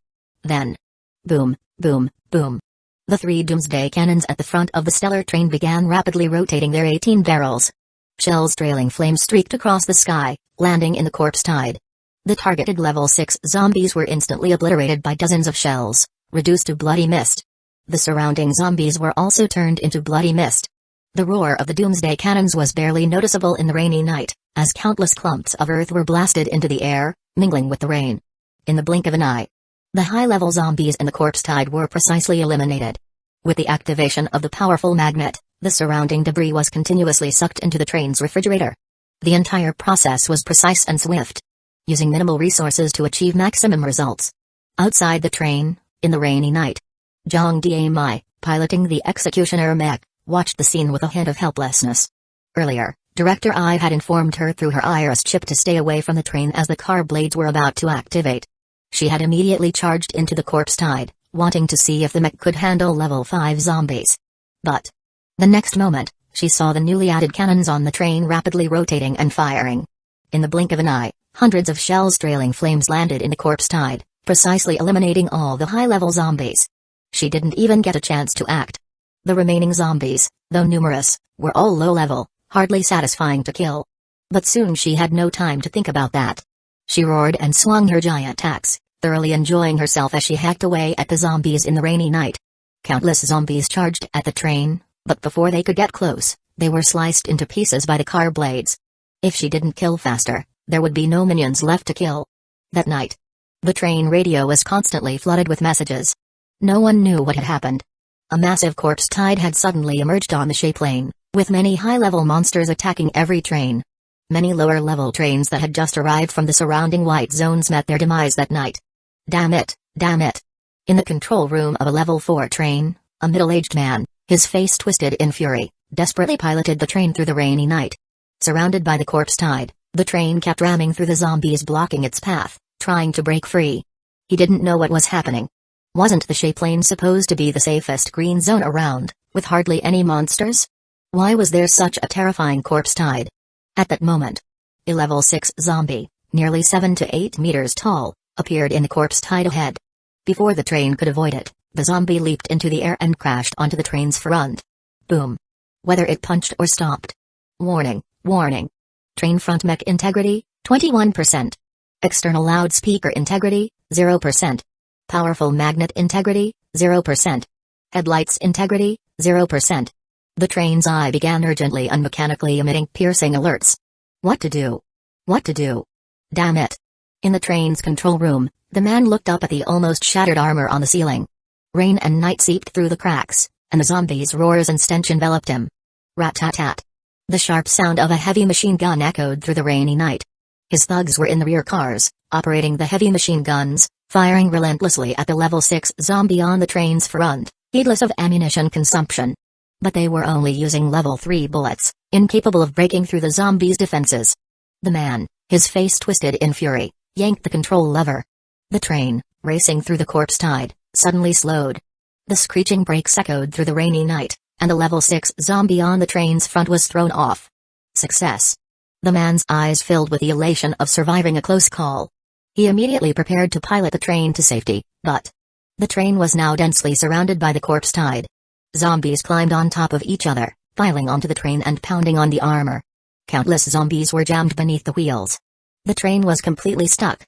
Then. Boom, boom, boom. The 3 doomsday cannons at the front of the stellar train began rapidly rotating their 18 barrels. Shells trailing flames streaked across the sky, landing in the corpse tide. The targeted level 6 zombies were instantly obliterated by dozens of shells, reduced to bloody mist. The surrounding zombies were also turned into bloody mist. The roar of the doomsday cannons was barely noticeable in the rainy night, as countless clumps of earth were blasted into the air, mingling with the rain. In the blink of an eye, the high-level zombies in the corpse tide were precisely eliminated. With the activation of the powerful magnet, the surrounding debris was continuously sucked into the train's refrigerator. The entire process was precise and swift, using minimal resources to achieve maximum results. Outside the train, in the rainy night, Zhang Diamai, piloting the executioner mech, watched the scene with a hint of helplessness. Earlier, Director I had informed her through her iris chip to stay away from the train as the car blades were about to activate. She had immediately charged into the corpse tide, wanting to see if the mech could handle level 5 zombies. But the next moment, she saw the newly added cannons on the train rapidly rotating and firing. In the blink of an eye, hundreds of shells trailing flames landed in the corpse tide, precisely eliminating all the high-level zombies. She didn't even get a chance to act. The remaining zombies, though numerous, were all low-level, hardly satisfying to kill. But soon she had no time to think about that. She roared and swung her giant axe, thoroughly enjoying herself as she hacked away at the zombies in the rainy night. Countless zombies charged at the train, but before they could get close, they were sliced into pieces by the car blades. If she didn't kill faster, there would be no minions left to kill. That night, the train radio was constantly flooded with messages. No one knew what had happened. A massive corpse tide had suddenly emerged on the shape lane, with many high-level monsters attacking every train. Many lower-level trains that had just arrived from the surrounding white zones met their demise that night. Damn it, damn it. In the control room of a level 4 train, a middle-aged man, his face twisted in fury, desperately piloted the train through the rainy night. Surrounded by the corpse tide, the train kept ramming through the zombies blocking its path, trying to break free. He didn't know what was happening. Wasn't the shape lane supposed to be the safest green zone around, with hardly any monsters? Why was there such a terrifying corpse tide? At that moment, a level 6 zombie, nearly 7 to 8 meters tall, appeared in the corpse tide ahead. Before the train could avoid it, the zombie leaped into the air and crashed onto the train's front. Boom. Whether it punched or stopped. Warning, warning. Train front mech integrity, 21%. External loudspeaker integrity, 0%. Powerful magnet integrity, 0%. Headlights integrity, 0%. The train's eye began urgently and mechanically emitting piercing alerts. What to do? What to do? Damn it. In the train's control room, the man looked up at the almost shattered armor on the ceiling. Rain and night seeped through the cracks, and the zombies' roars and stench enveloped him. Rat-tat-tat. The sharp sound of a heavy machine gun echoed through the rainy night. His thugs were in the rear cars, operating the heavy machine guns, firing relentlessly at the level 6 zombie on the train's front, heedless of ammunition consumption. But they were only using level 3 bullets, incapable of breaking through the zombies' defenses. The man, his face twisted in fury, yanked the control lever. The train, racing through the corpse tide, suddenly slowed. The screeching brakes echoed through the rainy night, and the level 6 zombie on the train's front was thrown off. Success. The man's eyes filled with the elation of surviving a close call. He immediately prepared to pilot the train to safety, but the train was now densely surrounded by the corpse tide. Zombies climbed on top of each other, piling onto the train and pounding on the armor. Countless zombies were jammed beneath the wheels. The train was completely stuck,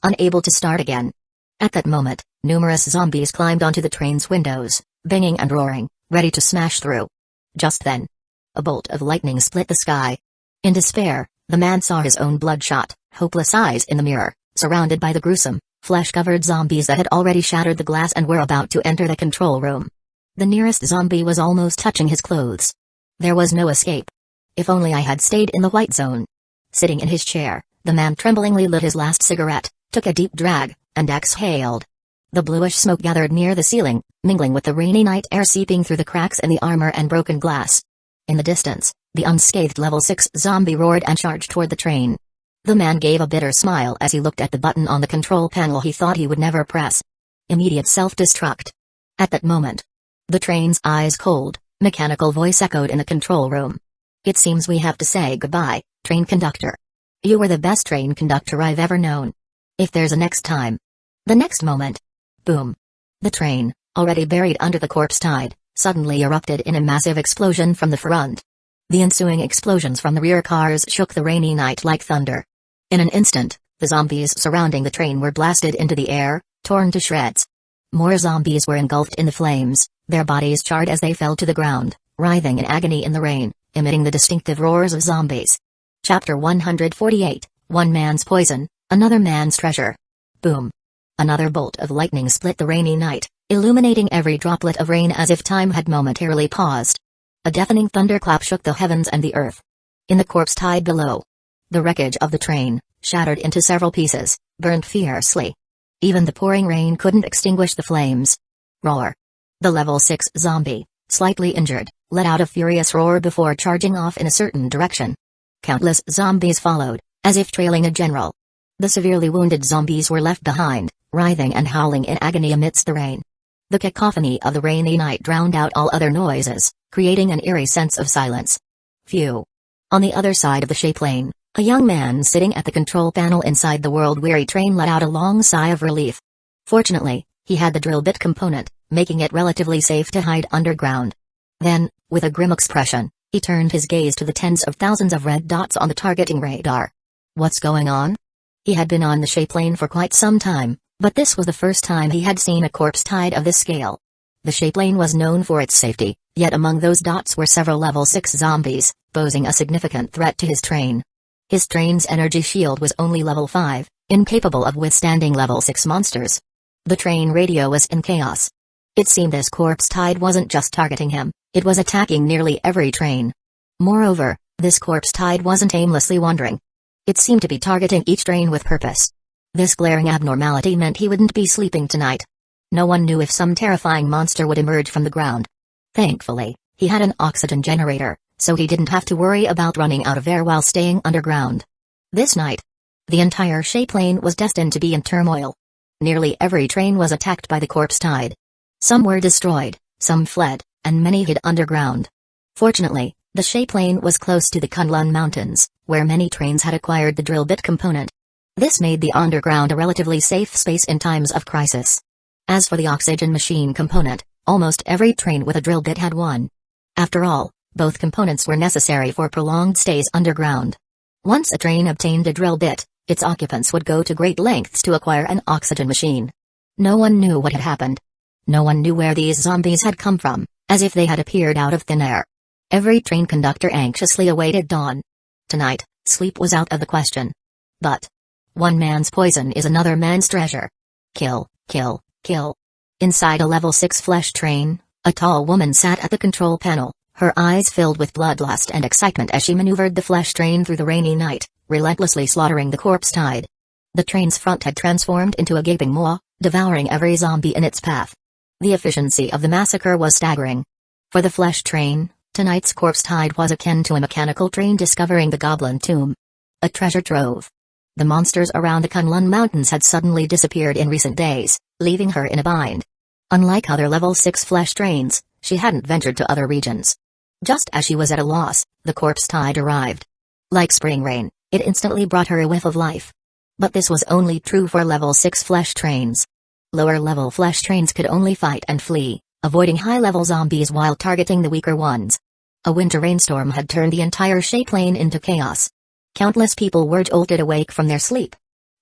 unable to start again. At that moment, numerous zombies climbed onto the train's windows, banging and roaring, ready to smash through. Just then, a bolt of lightning split the sky. In despair, the man saw his own bloodshot, hopeless eyes in the mirror, surrounded by the gruesome, flesh-covered zombies that had already shattered the glass and were about to enter the control room. The nearest zombie was almost touching his clothes. There was no escape. If only I had stayed in the white zone. Sitting in his chair, the man tremblingly lit his last cigarette, took a deep drag, and exhaled. The bluish smoke gathered near the ceiling, mingling with the rainy night air seeping through the cracks in the armor and broken glass. In the distance, the unscathed level 6 zombie roared and charged toward the train. The man gave a bitter smile as he looked at the button on the control panel he thought he would never press. Immediate self-destruct. At that moment, the train's eyes cold, mechanical voice echoed in the control room. It seems we have to say goodbye, train conductor. You were the best train conductor I've ever known. If there's a next time. The next moment. Boom. The train, already buried under the corpse tide, suddenly erupted in a massive explosion from the front. The ensuing explosions from the rear cars shook the rainy night like thunder. In an instant, the zombies surrounding the train were blasted into the air, torn to shreds. More zombies were engulfed in the flames, their bodies charred as they fell to the ground, writhing in agony in the rain, emitting the distinctive roars of zombies. Chapter 148, One Man's Poison, Another Man's Treasure. Boom. Another bolt of lightning split the rainy night, illuminating every droplet of rain as if time had momentarily paused. A deafening thunderclap shook the heavens and the earth. In the corpse tide below, the wreckage of the train, shattered into several pieces, burned fiercely. Even the pouring rain couldn't extinguish the flames. Roar. The level 6 zombie, slightly injured, let out a furious roar before charging off in a certain direction. Countless zombies followed, as if trailing a general. The severely wounded zombies were left behind, writhing and howling in agony amidst the rain. The cacophony of the rainy night drowned out all other noises, creating an eerie sense of silence. Phew. On the other side of the shape lane, a young man sitting at the control panel inside the world-weary train let out a long sigh of relief. Fortunately, he had the drill bit component, making it relatively safe to hide underground. Then, with a grim expression, he turned his gaze to the tens of thousands of red dots on the targeting radar. What's going on? He had been on the shape lane for quite some time, but this was the first time he had seen a corpse tide of this scale. The shape lane was known for its safety, yet among those dots were several level 6 zombies, posing a significant threat to his train. His train's energy shield was only level 5, incapable of withstanding level 6 monsters. The train radio was in chaos. It seemed this corpse tide wasn't just targeting him, it was attacking nearly every train. Moreover, this corpse tide wasn't aimlessly wandering. It seemed to be targeting each train with purpose. This glaring abnormality meant he wouldn't be sleeping tonight. No one knew if some terrifying monster would emerge from the ground. Thankfully, he had an oxygen generator, so he didn't have to worry about running out of air while staying underground. This night, the entire shape lane was destined to be in turmoil. Nearly every train was attacked by the corpse tide. Some were destroyed, some fled, and many hid underground. Fortunately, the shape lane was close to the Kunlun Mountains, where many trains had acquired the drill bit component. This made the underground a relatively safe space in times of crisis. As for the oxygen machine component, almost every train with a drill bit had one. After all, both components were necessary for prolonged stays underground. Once a train obtained a drill bit, its occupants would go to great lengths to acquire an oxygen machine. No one knew what had happened. No one knew where these zombies had come from, as if they had appeared out of thin air. Every train conductor anxiously awaited dawn. Tonight, sleep was out of the question. But one man's poison is another man's treasure. Kill, kill, kill. Inside a level 6 flesh train, a tall woman sat at the control panel, her eyes filled with bloodlust and excitement as she maneuvered the flesh train through the rainy night, relentlessly slaughtering the corpse tide. The train's front had transformed into a gaping maw, devouring every zombie in its path. The efficiency of the massacre was staggering. For the flesh train, tonight's corpse tide was akin to a mechanical train discovering the goblin tomb. A treasure trove. The monsters around the Kunlun Mountains had suddenly disappeared in recent days, leaving her in a bind. Unlike other level 6 flesh trains, she hadn't ventured to other regions. Just as she was at a loss, the corpse tide arrived. Like spring rain, it instantly brought her a whiff of life. But this was only true for level 6 flesh trains. Lower level flesh trains could only fight and flee, avoiding high-level zombies while targeting the weaker ones. A winter rainstorm had turned the entire Shay Plain into chaos. Countless people were jolted awake from their sleep.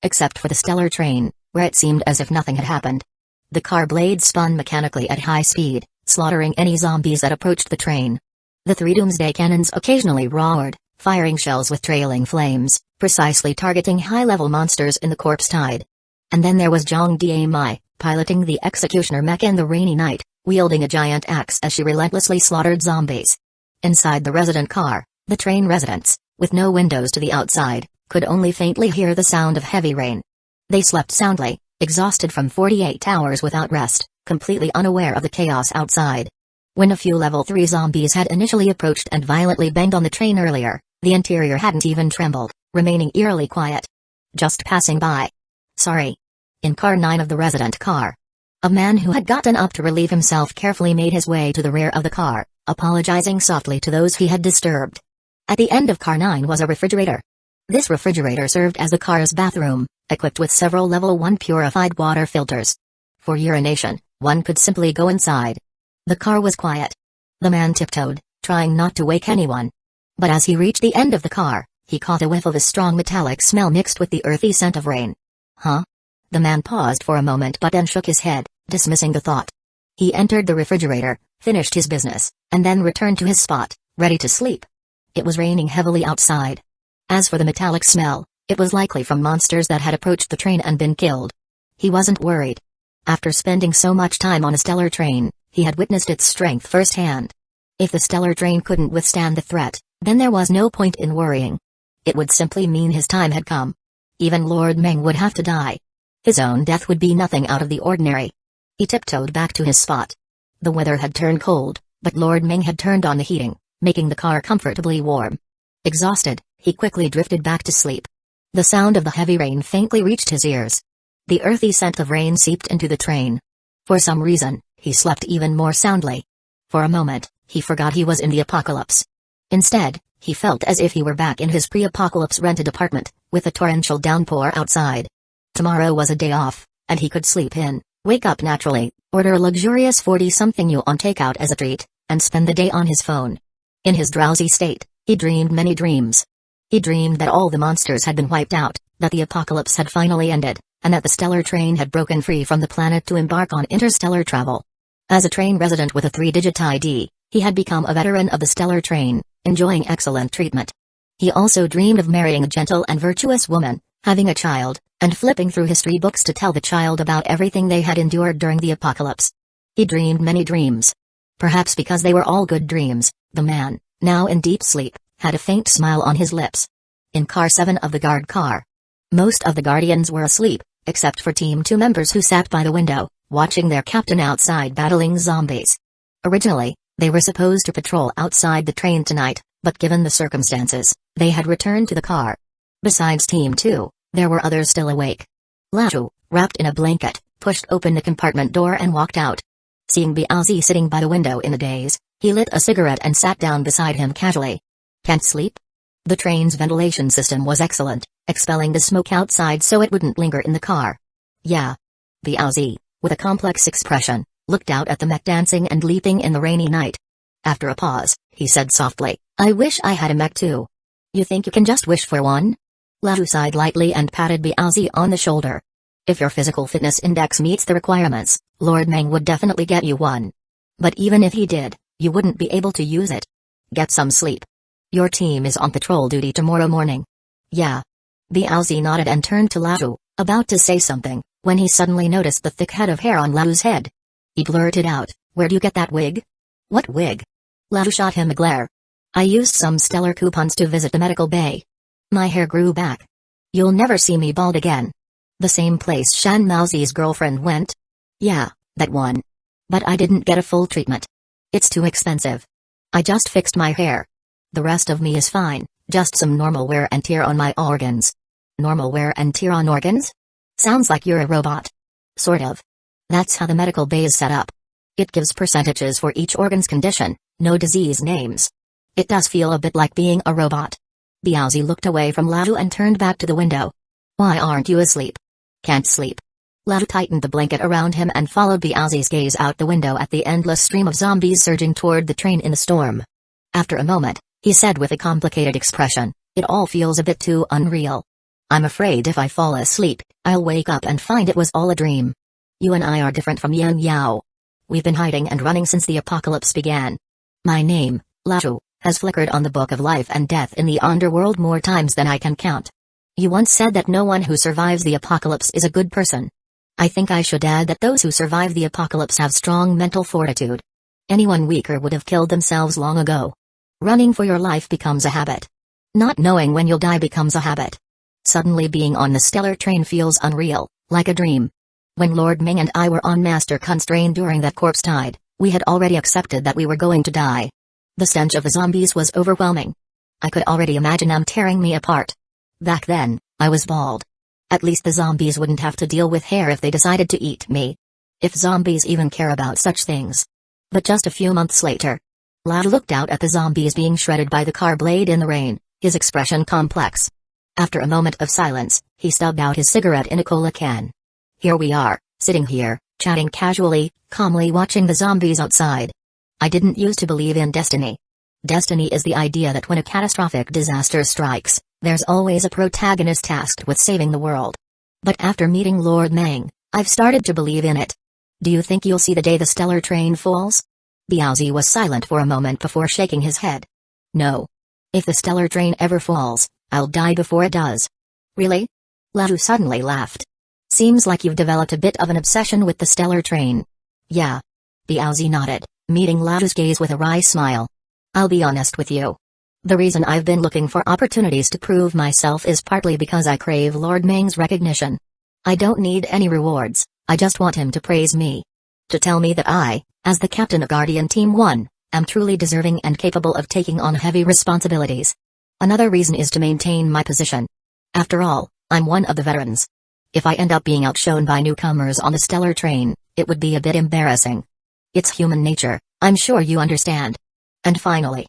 Except for the stellar train, where it seemed as if nothing had happened. The car blades spun mechanically at high speed, slaughtering any zombies that approached the train. The 3 Doomsday cannons occasionally roared, firing shells with trailing flames, precisely targeting high-level monsters in the corpse tide. And then there was Zhang Diamai, piloting the executioner mech in the rainy night, wielding a giant axe as she relentlessly slaughtered zombies. Inside the resident car, the train residents, with no windows to the outside, could only faintly hear the sound of heavy rain. They slept soundly, exhausted from 48 hours without rest, completely unaware of the chaos outside. When a few level 3 zombies had initially approached and violently banged on the train earlier, the interior hadn't even trembled, remaining eerily quiet. Just passing by. Sorry. In car 9 of the resident car. A man who had gotten up to relieve himself carefully made his way to the rear of the car, apologizing softly to those he had disturbed. At the end of car 9 was a refrigerator. This refrigerator served as the car's bathroom, equipped with several level 1 purified water filters. For urination, one could simply go inside. The car was quiet. The man tiptoed, trying not to wake anyone. But as he reached the end of the car, he caught a whiff of a strong metallic smell mixed with the earthy scent of rain. Huh? The man paused for a moment but then shook his head, dismissing the thought. He entered the refrigerator, finished his business, and then returned to his spot, ready to sleep. It was raining heavily outside. As for the metallic smell, it was likely from monsters that had approached the train and been killed. He wasn't worried. After spending so much time on a stellar train, he had witnessed its strength firsthand. If the stellar train couldn't withstand the threat, then there was no point in worrying. It would simply mean his time had come. Even Lord Meng would have to die. His own death would be nothing out of the ordinary. He tiptoed back to his spot. The weather had turned cold, but Lord Meng had turned on the heating, making the car comfortably warm. Exhausted, he quickly drifted back to sleep. The sound of the heavy rain faintly reached his ears. The earthy scent of rain seeped into the train. For some reason, he slept even more soundly. For a moment, he forgot he was in the apocalypse. Instead, he felt as if he were back in his pre-apocalypse rented apartment, with a torrential downpour outside. Tomorrow was a day off, and he could sleep in, wake up naturally, order a luxurious 40-something yuan takeout as a treat, and spend the day on his phone. In his drowsy state, he dreamed many dreams. He dreamed that all the monsters had been wiped out, that the apocalypse had finally ended, and that the stellar train had broken free from the planet to embark on interstellar travel. As a train resident with a 3-digit ID, he had become a veteran of the stellar train, enjoying excellent treatment. He also dreamed of marrying a gentle and virtuous woman, having a child, and flipping through history books to tell the child about everything they had endured during the apocalypse. He dreamed many dreams. Perhaps because they were all good dreams, the man, now in deep sleep, had a faint smile on his lips. In car 7 of the guard car. Most of the guardians were asleep, except for Team 2 members who sat by the window, watching their captain outside battling zombies. Originally, they were supposed to patrol outside the train tonight, but given the circumstances, they had returned to the car. Besides Team 2, there were others still awake. Laju, wrapped in a blanket, pushed open the compartment door and walked out. Seeing Biaozi sitting by the window in a daze, he lit a cigarette and sat down beside him casually. Can't sleep? The train's ventilation system was excellent, expelling the smoke outside so it wouldn't linger in the car. Yeah. Biaozi, with a complex expression, looked out at the mech dancing and leaping in the rainy night. After a pause, he said softly, I wish I had a mech too. You think you can just wish for one? Laju sighed lightly and patted Biaozi on the shoulder. If your physical fitness index meets the requirements, Lord Meng would definitely get you one. But even if he did, you wouldn't be able to use it. Get some sleep. Your team is on patrol duty tomorrow morning. Yeah. Biaozi nodded and turned to Laju, about to say something, when he suddenly noticed the thick head of hair on Laju's head. He blurted out, where'd you get that wig? What wig? Laju shot him a glare. I used some stellar coupons to visit the medical bay. My hair grew back. You'll never see me bald again. The same place Shan Maozi's girlfriend went? Yeah, that one. But I didn't get a full treatment. It's too expensive. I just fixed my hair. The rest of me is fine, just some normal wear and tear on my organs. Normal wear and tear on organs? Sounds like you're a robot. Sort of. That's how the medical bay is set up. It gives percentages for each organ's condition, no disease names. It does feel a bit like being a robot. Biaozi looked away from Ladu and turned back to the window. Why aren't you asleep? Can't sleep. Ladu tightened the blanket around him and followed Biaozi's gaze out the window at the endless stream of zombies surging toward the train in the storm. After a moment, he said with a complicated expression, "It all feels a bit too unreal. I'm afraid if I fall asleep, I'll wake up and find it was all a dream. You and I are different from Yang Yao. We've been hiding and running since the apocalypse began. My name, Ladu, has flickered on the Book of Life and Death in the underworld more times than I can count. You once said that no one who survives the apocalypse is a good person. I think I should add that those who survive the apocalypse have strong mental fortitude. Anyone weaker would have killed themselves long ago. Running for your life becomes a habit. Not knowing when you'll die becomes a habit. Suddenly being on the stellar train feels unreal, like a dream. When Lord Ming and I were on Master Constraint during that corpse tide, we had already accepted that we were going to die. The stench of the zombies was overwhelming. I could already imagine them tearing me apart. Back then, I was bald. At least the zombies wouldn't have to deal with hair if they decided to eat me. If zombies even care about such things. But just a few months later, Lad looked out at the zombies being shredded by the car blade in the rain, his expression complex. After a moment of silence, he stubbed out his cigarette in a cola can. Here we are, sitting here, chatting casually, calmly watching the zombies outside. I didn't used to believe in destiny. Destiny is the idea that when a catastrophic disaster strikes, there's always a protagonist tasked with saving the world. But after meeting Lord Meng, I've started to believe in it. Do you think you'll see the day the stellar train falls? Biaozi was silent for a moment before shaking his head. No. If the stellar train ever falls, I'll die before it does. Really? Ladu suddenly laughed. Seems like you've developed a bit of an obsession with the stellar train. Yeah. Biaozi nodded, meeting Ladu's gaze with a wry smile. I'll be honest with you. The reason I've been looking for opportunities to prove myself is partly because I crave Lord Meng's recognition. I don't need any rewards, I just want him to praise me. To tell me that I, as the captain of Guardian Team 1, am truly deserving and capable of taking on heavy responsibilities. Another reason is to maintain my position. After all, I'm one of the veterans. If I end up being outshone by newcomers on the stellar train, it would be a bit embarrassing. It's human nature, I'm sure you understand. And finally,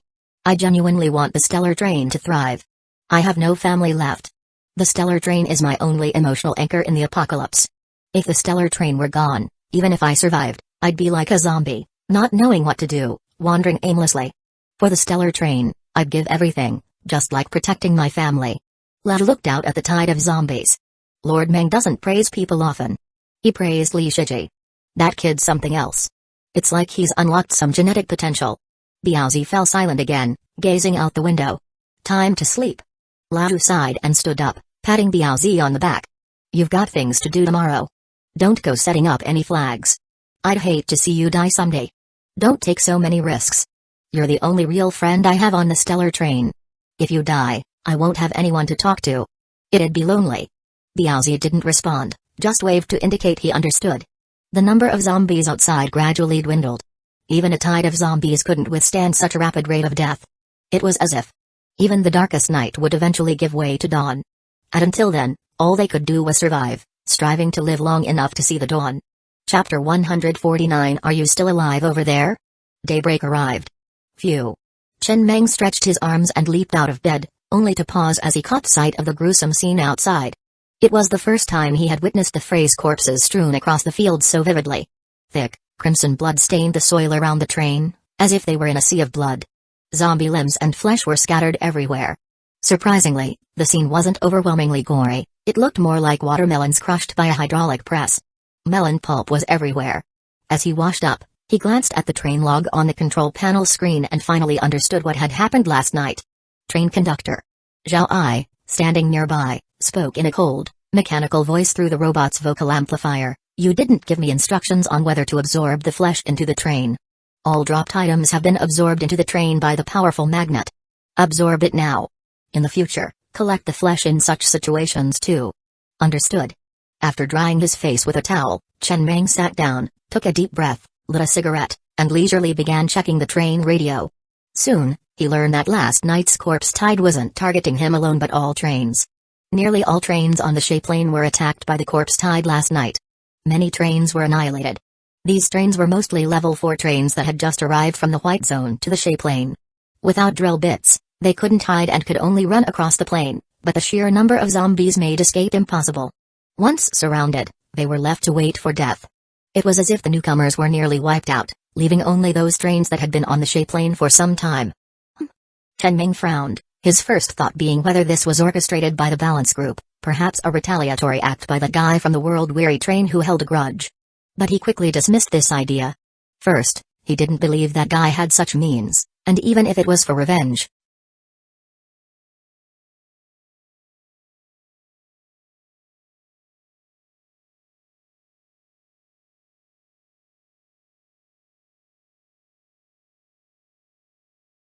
I genuinely want the stellar train to thrive. I have no family left. The stellar train is my only emotional anchor in the apocalypse. If the stellar train were gone, even if I survived, I'd be like a zombie, not knowing what to do, wandering aimlessly. For the stellar train, I'd give everything, just like protecting my family. Lad looked out at the tide of zombies. Lord Meng doesn't praise people often. He praised Li Shiji. That kid's something else. It's like he's unlocked some genetic potential. Biaozi fell silent again, gazing out the window. Time to sleep. Ladu sighed and stood up, patting Biaozi on the back. You've got things to do tomorrow. Don't go setting up any flags. I'd hate to see you die someday. Don't take so many risks. You're the only real friend I have on the stellar train. If you die, I won't have anyone to talk to. It'd be lonely. Biaozi didn't respond, just waved to indicate he understood. The number of zombies outside gradually dwindled. Even a tide of zombies couldn't withstand such a rapid rate of death. It was as if even the darkest night would eventually give way to dawn. And until then, all they could do was survive, striving to live long enough to see the dawn. Chapter 149. Are you still alive over there? Daybreak arrived. Phew. Chen Meng stretched his arms and leaped out of bed, only to pause as he caught sight of the gruesome scene outside. It was the first time he had witnessed the phrase corpses strewn across the field so vividly. Thick, crimson blood stained the soil around the train, as if they were in a sea of blood. Zombie limbs and flesh were scattered everywhere. Surprisingly, the scene wasn't overwhelmingly gory, it looked more like watermelons crushed by a hydraulic press. Melon pulp was everywhere. As he washed up, he glanced at the train log on the control panel screen and finally understood what had happened last night. Train conductor Zhao Ai, standing nearby, spoke in a cold, mechanical voice through the robot's vocal amplifier. You didn't give me instructions on whether to absorb the flesh into the train. All dropped items have been absorbed into the train by the powerful magnet. Absorb it now. In the future, collect the flesh in such situations too. Understood. After drying his face with a towel, Chen Meng sat down, took a deep breath, lit a cigarette, and leisurely began checking the train radio. Soon, he learned that last night's corpse tide wasn't targeting him alone but all trains. Nearly all trains on the Shape Lane were attacked by the corpse tide last night. Many trains were annihilated. These trains were mostly level 4 trains that had just arrived from the White Zone to the Shape Lane. Without drill bits, they couldn't hide and could only run across the plane, but the sheer number of zombies made escape impossible. Once surrounded, they were left to wait for death. It was as if the newcomers were nearly wiped out, leaving only those trains that had been on the Shape Lane for some time. Tenming frowned, his first thought being whether this was orchestrated by the Balance Group, perhaps a retaliatory act by that guy from the world-weary train who held a grudge. But he quickly dismissed this idea. First, he didn't believe that guy had such means, and even if it was for revenge,